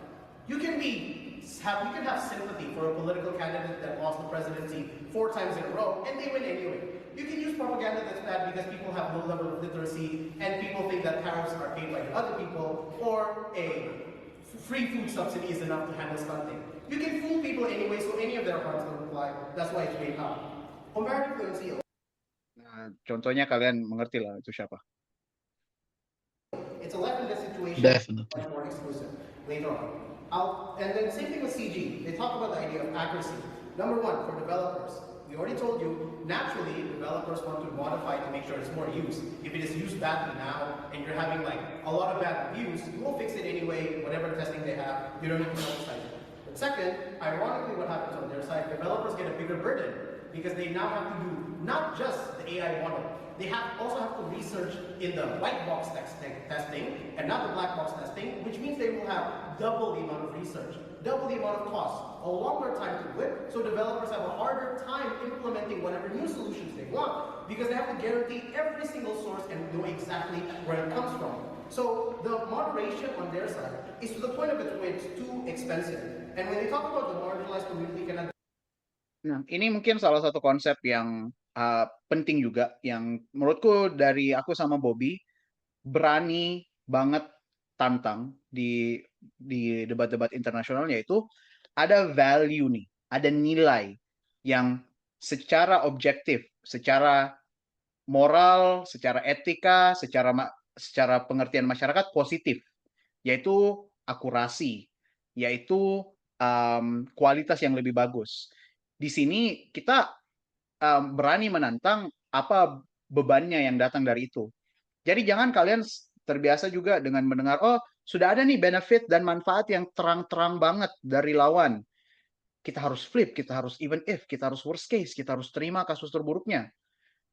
You can have sympathy for a political candidate that lost the presidency 4 times in a row, and they win anyway. You can use propaganda that's bad because people have low level of literacy and people think that tariffs are paid by the other people or a free food subsidy is enough to handle something. You can fool people anyway, so any of their harms don't apply. That's why it's made up. Comparative fluency. Nah, contohnya kalian mengerti lah itu siapa. It's a life and death situation. Definitely. Much more exclusive later on. And then same thing with CG. They talk about the idea of accuracy. Number one, for developers. We already told you, naturally, developers want to modify to make sure it's more used. If it is used badly now, and you're having like a lot of bad reviews, you will fix it anyway, whatever testing they have, you don't need to criticize it. But second, ironically what happens on their side, developers get a bigger burden, because they now have to do not just the AI model, they also have to research in the white box testing, and not the black box testing, which means they will have double the amount of research, double the amount of cost, a longer time to whip, so developers have a harder time implementing whatever new solutions they want, because they have to guarantee every single source and know exactly where it comes from. So the moderation on their side is to the point of it where it's too expensive. And when they talk about the marginalized community, Nah, ini mungkin salah satu konsep yang penting juga, yang menurutku dari aku sama Bobby berani banget tantang di debat-debat internasional, yaitu ada value nih, ada nilai yang secara objektif, secara moral, secara etika, secara pengertian masyarakat positif, yaitu akurasi, yaitu kualitas yang lebih bagus. Di sini kita berani menantang apa bebannya yang datang dari itu. Jadi jangan kalian terbiasa juga dengan mendengar, oh sudah ada nih benefit dan manfaat yang terang-terang banget dari lawan. Kita harus flip, kita harus even if, kita harus worst case, kita harus terima kasus terburuknya.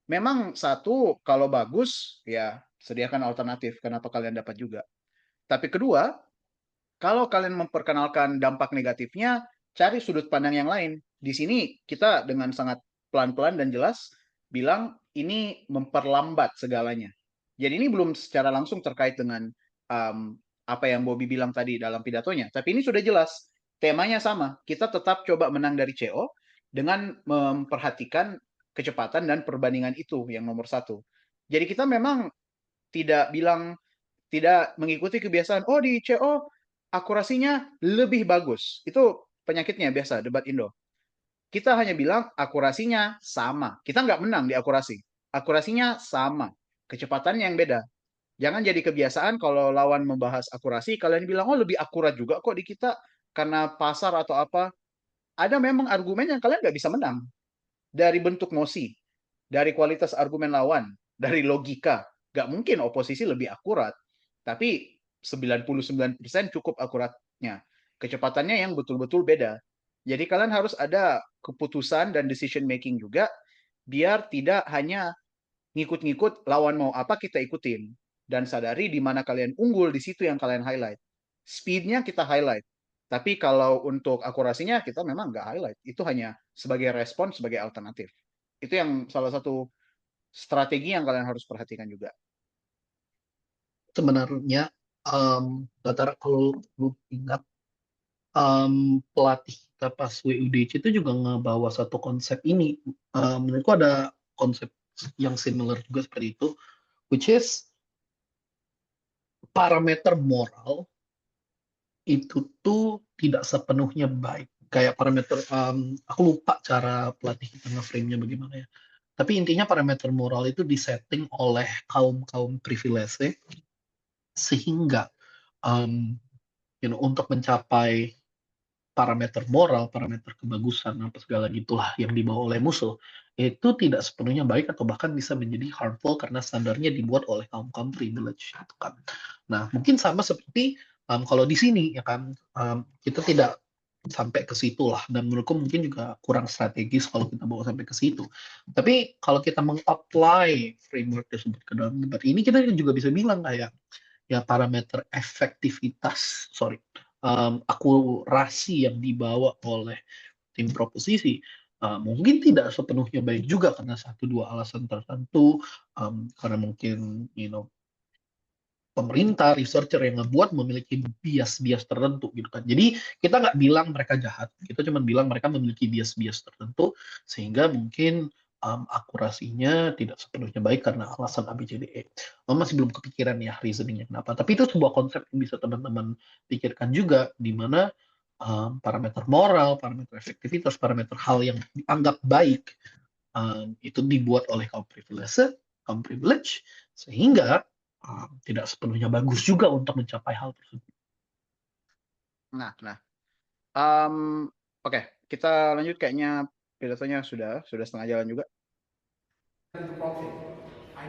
Memang satu, kalau bagus, ya sediakan alternatif, kenapa kalian dapat juga. Tapi kedua, kalau kalian memperkenalkan dampak negatifnya, cari sudut pandang yang lain. Di sini kita dengan sangat pelan-pelan dan jelas bilang ini memperlambat segalanya. Jadi ini belum secara langsung terkait dengan apa yang Bobby bilang tadi dalam pidatonya. Tapi ini sudah jelas, temanya sama. Kita tetap coba menang dari CO dengan memperhatikan kecepatan dan perbandingan itu yang nomor satu. Jadi kita memang tidak mengikuti kebiasaan, oh di CO akurasinya lebih bagus. Itu penyakitnya biasa, debat Indo. Kita hanya bilang akurasinya sama. Kita nggak menang di akurasi. Akurasinya sama. Kecepatannya yang beda. Jangan jadi kebiasaan kalau lawan membahas akurasi, kalian bilang, oh lebih akurat juga kok di kita karena pasar atau apa. Ada memang argumen yang kalian nggak bisa menang. Dari bentuk nosi, dari kualitas argumen lawan, dari logika. Nggak mungkin oposisi lebih akurat. Tapi 99% cukup akuratnya. Kecepatannya yang betul-betul beda. Jadi kalian harus ada keputusan dan decision making juga, biar tidak hanya ngikut-ngikut lawan mau apa kita ikutin. Dan sadari di mana kalian unggul, di situ yang kalian highlight. Speednya kita highlight. Tapi kalau untuk akurasinya kita memang nggak highlight. Itu hanya sebagai respon, sebagai alternatif. Itu yang salah satu strategi yang kalian harus perhatikan juga. Sebenarnya Batara, kalau lu ingat pelatih kita pas WUDC itu juga ngebawa satu konsep ini. Menurutku ada konsep yang similar juga seperti itu, which is parameter moral itu tuh tidak sepenuhnya baik. Kayak parameter, aku lupa cara pelatih kita nge-frame-nya bagaimana ya. Tapi intinya parameter moral itu disetting oleh kaum-kaum privilege sehingga untuk mencapai parameter moral, parameter kebagusan, apa segala gitulah yang dibawa oleh musuh, itu tidak sepenuhnya baik atau bahkan bisa menjadi harmful karena standarnya dibuat oleh kaum-kaum privilege. Gitu kan. Nah, mungkin sama seperti kalau di sini, ya kan, kita tidak sampai ke situ lah, dan menurutku mungkin juga kurang strategis kalau kita bawa sampai ke situ. Tapi kalau kita meng-apply framework tersebut ke dalam debat ini, kita juga bisa bilang kayak, ya parameter efektivitas, akurasi yang dibawa oleh tim proposisi mungkin tidak sepenuhnya baik juga karena satu dua alasan tertentu, karena mungkin pemerintah, researcher yang ngebuat memiliki bias-bias tertentu gitu kan. Jadi kita nggak bilang mereka jahat, kita cuma bilang mereka memiliki bias-bias tertentu sehingga mungkin akurasinya tidak sepenuhnya baik karena alasan ABCDE. Masih belum kepikiran ya reasoningnya kenapa. Tapi itu sebuah konsep yang bisa teman-teman pikirkan juga, di mana parameter moral, parameter efektivitas, parameter hal yang dianggap baik itu dibuat oleh kaum privilege, sehingga tidak sepenuhnya bagus juga untuk mencapai hal tersebut. Nah, oke, kita lanjut, kayaknya pidatonya sudah setengah jalan juga. I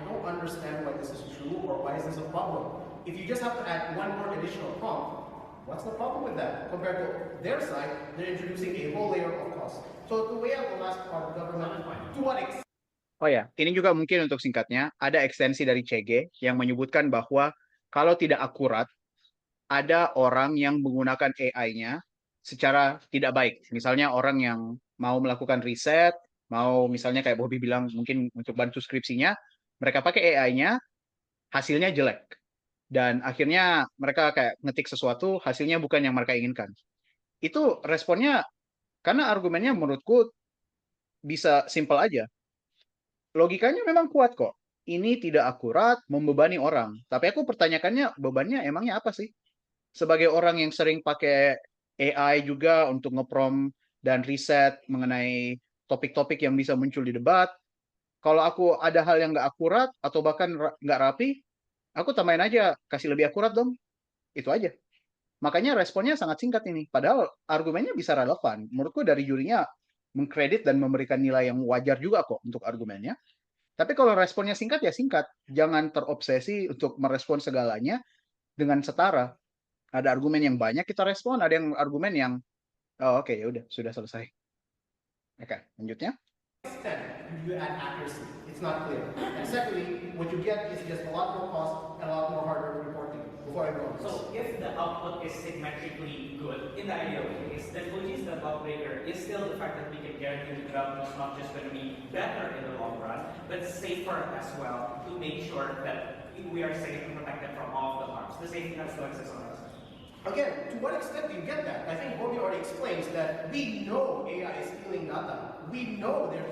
don't understand why this is true or why is this a problem. If you just have to add one more additional prompt, what's the problem with that? Compared to their side, they're introducing a whole layer of cost. So the way out the last part of government, to what extent? Oh ya, ini juga mungkin untuk singkatnya, ada ekstensi dari CG yang menyebutkan bahwa kalau tidak akurat, ada orang yang menggunakan AI-nya secara tidak baik. Misalnya orang yang mau melakukan riset, mau misalnya kayak Bobby bilang mungkin untuk bantu skripsinya, mereka pakai AI-nya, hasilnya jelek. Dan akhirnya mereka kayak ngetik sesuatu, hasilnya bukan yang mereka inginkan. Itu responnya, karena argumennya menurutku bisa simpel aja. Logikanya memang kuat kok. ini tidak akurat, membebani orang. Tapi aku pertanyakannya, bebannya emangnya apa sih? Sebagai orang yang sering pakai AI juga untuk nge-prompt dan riset mengenai topik-topik yang bisa muncul di debat, kalau aku ada hal yang nggak akurat atau bahkan nggak rapi, aku tambahin aja, kasih lebih akurat dong. Itu aja. Makanya responnya sangat singkat ini. Padahal argumennya bisa relevan. Menurutku dari jurinya mengkredit dan memberikan nilai yang wajar juga kok untuk argumennya. Tapi kalau responnya singkat ya singkat. Jangan terobsesi untuk merespon segalanya dengan setara. Ada argumen yang banyak kita respon, ada yang argumen yang oh, oke, ya udah sudah selesai. Oke, lanjutnya. extent do you add accuracy? It's not clear. And secondly, what you get is just a lot more cost and a lot more hardware reporting. Before I go on. So if the output is symmetrically good, in the ideal case, the Fuji's the breaker is still the fact that we can guarantee the development is not just going to be better in the long run, but safer as well to make sure that we are safe and protected from all of the harms. The safety net still exists on our side. Again, to what extent do you get that? I think Bobby already explains that we know AI is stealing data. We know they're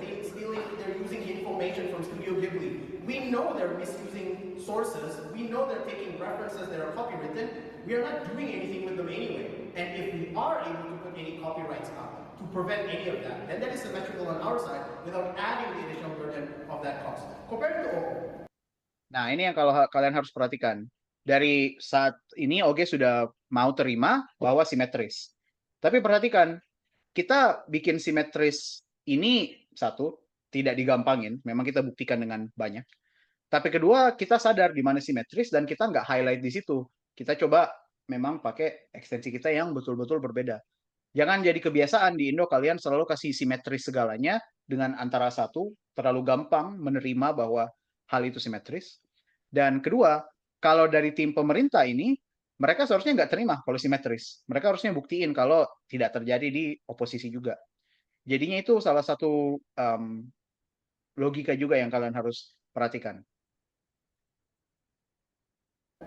using information from Studio Ghibli. We know they're misusing sources. We know they're taking references that are copywritten. We are not doing anything with them anyway. And if we are able to put any copyrights up to prevent any of that, then that is symmetrical on our side without adding the additional burden of that cost. Compared to Oppo. Nah, ini yang kalau kalian harus perhatikan. Dari saat ini Oge sudah mau terima bahwa simetris. Tapi perhatikan, kita bikin simetris ini satu, tidak digampangin. Memang kita buktikan dengan banyak. Tapi kedua, kita sadar di mana simetris dan kita nggak highlight di situ. Kita coba memang pakai ekstensi kita yang betul-betul berbeda. Jangan jadi kebiasaan di Indo kalian selalu kasih simetris segalanya dengan antara satu, terlalu gampang menerima bahwa hal itu simetris. Dan kedua, kalau dari tim pemerintah ini, mereka seharusnya nggak terima kalau simetris. Mereka harusnya buktiin kalau tidak terjadi di oposisi juga. Jadinya itu salah satu logika juga yang kalian harus perhatikan.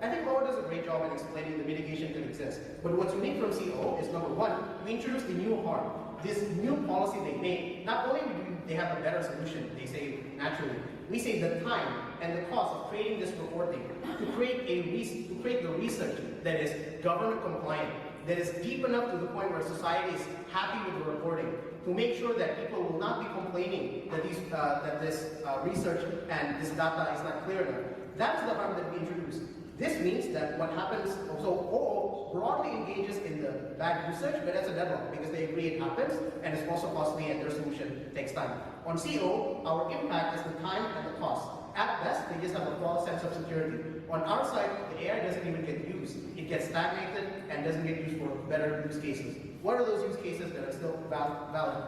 I think Mo does a great job in explaining the mitigation that exists. But what's unique from CO is number one, we introduced the new harm. This new policy they made, not only do they have a better solution, they say naturally, we save the time and the cost of creating this reporting to create the research that is government compliant, that is deep enough to the point where society is happy with the reporting, to make sure that people will not be complaining that this research and this data is not clear enough. That's the harm that we introduced. This means that what happens, so OO broadly engages in the bad usage, but that's a deadlock because they agree it happens and it's also costly and their solution takes time. On CO, our impact is the time and the cost. At best, they just have a false sense of security. On our side, the AI doesn't even get used. It gets stagnated and doesn't get used for better use cases. What are those use cases that are still valid?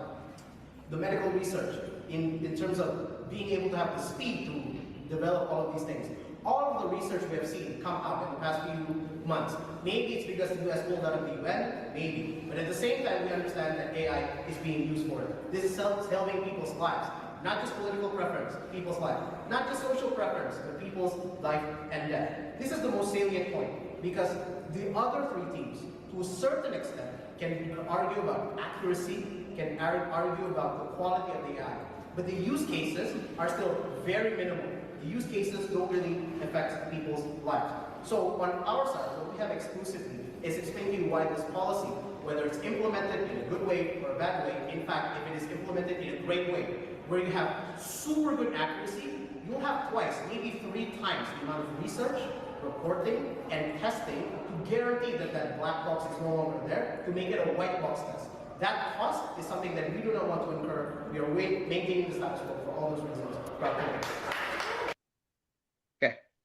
The medical research, in terms of being able to have the speed to develop all of these things. All of the research we have seen come out in the past few months. Maybe it's because the US pulled out of the UN, maybe. But at the same time, we understand that AI is being used for it. This is helping people's lives. Not just political preference, people's life. Not just social preference, but people's life and death. This is the most salient point, because the other three teams, to a certain extent, can argue about accuracy, can argue about the quality of the AI. But the use cases are still very minimal. The use cases don't really affect people's lives. So on our side, what we have exclusively is explaining why this policy, whether it's implemented in a good way or a bad way, in fact, if it is implemented in a great way, where you have super good accuracy, you'll have twice, maybe 3 times the amount of research, reporting, and testing to guarantee that that black box is no longer there, to make it a white box test. That cost is something that we do not want to incur. We are maintaining the status quo for all those reasons.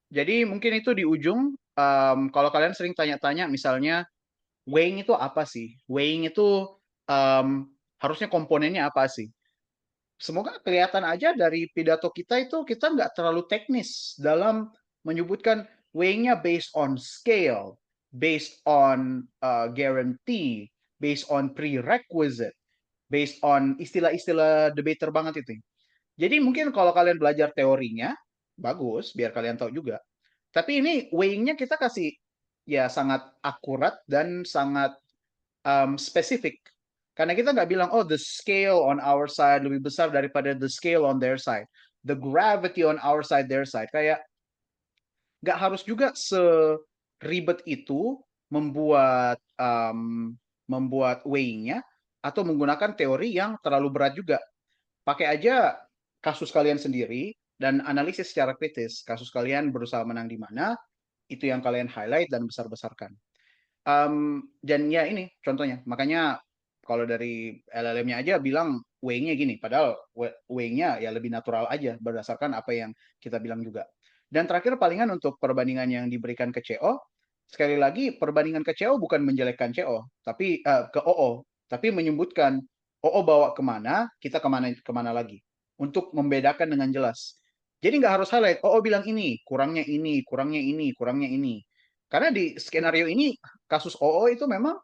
Jadi mungkin itu di ujung, kalau kalian sering tanya-tanya misalnya, weighing itu apa sih? Weighing itu harusnya komponennya apa sih? Semoga kelihatan aja dari pidato kita itu, kita nggak terlalu teknis dalam menyebutkan weighing-nya based on scale, based on guarantee, based on prerequisite, based on istilah-istilah debater banget itu. Jadi mungkin kalau kalian belajar teorinya, bagus, biar kalian tahu juga. Tapi ini weighing-nya kita kasih ya sangat akurat dan sangat spesifik. Karena kita nggak bilang, oh the scale on our side lebih besar daripada the scale on their side. the gravity on our side, their side. Kayak nggak harus juga seribet itu membuat membuat weighing-nya atau menggunakan teori yang terlalu berat juga. Pakai aja kasus kalian sendiri dan analisis secara kritis. Kasus kalian berusaha menang di mana, itu yang kalian highlight dan besar-besarkan. Dan ya ini contohnya. Makanya kalau dari LLM-nya aja bilang weighing-nya gini, padahal weighing-nya ya lebih natural aja berdasarkan apa yang kita bilang juga. Dan terakhir palingan untuk perbandingan yang diberikan ke CO, sekali lagi perbandingan ke CO bukan menjelekkan CO, tapi ke OO, tapi menyebutkan OO bawa kemana, kita kemana lagi, untuk membedakan dengan jelas. Jadi nggak harus highlight, OO bilang ini, kurangnya ini, kurangnya ini, kurangnya ini. Karena di skenario ini, kasus OO itu memang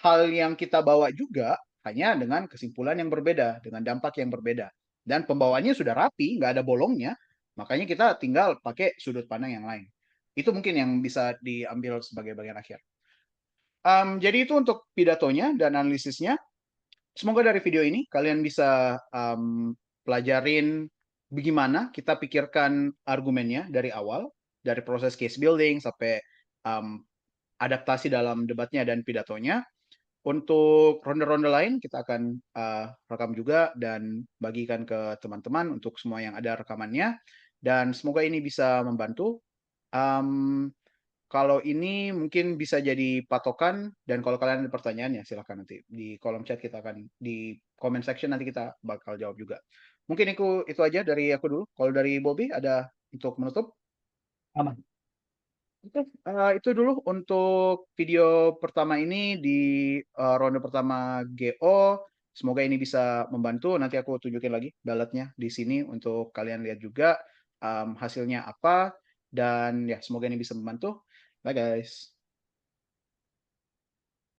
hal yang kita bawa juga hanya dengan kesimpulan yang berbeda, dengan dampak yang berbeda. Dan pembawaannya sudah rapi, nggak ada bolongnya, makanya kita tinggal pakai sudut pandang yang lain. Itu mungkin yang bisa diambil sebagai bagian akhir. Jadi itu untuk pidatonya dan analisisnya. Semoga dari video ini kalian bisa pelajarin bagaimana kita pikirkan argumennya dari awal, dari proses case building sampai adaptasi dalam debatnya dan pidatonya. Untuk ronde-ronde lain kita akan rekam juga dan bagikan ke teman-teman untuk semua yang ada rekamannya. Dan semoga ini bisa membantu. Kalau ini mungkin bisa jadi patokan dan kalau kalian ada pertanyaan ya silahkan nanti di kolom chat kita akan di comment section nanti kita bakal jawab juga. Mungkin itu aja dari aku dulu. Kalau dari Bobby ada untuk menutup? Aman. Oke, itu dulu untuk video pertama ini di ronde pertama GO. Semoga ini bisa membantu. Nanti aku tunjukin lagi ballotnya di sini untuk kalian lihat juga hasilnya apa. Dan ya semoga ini bisa membantu. Bye guys.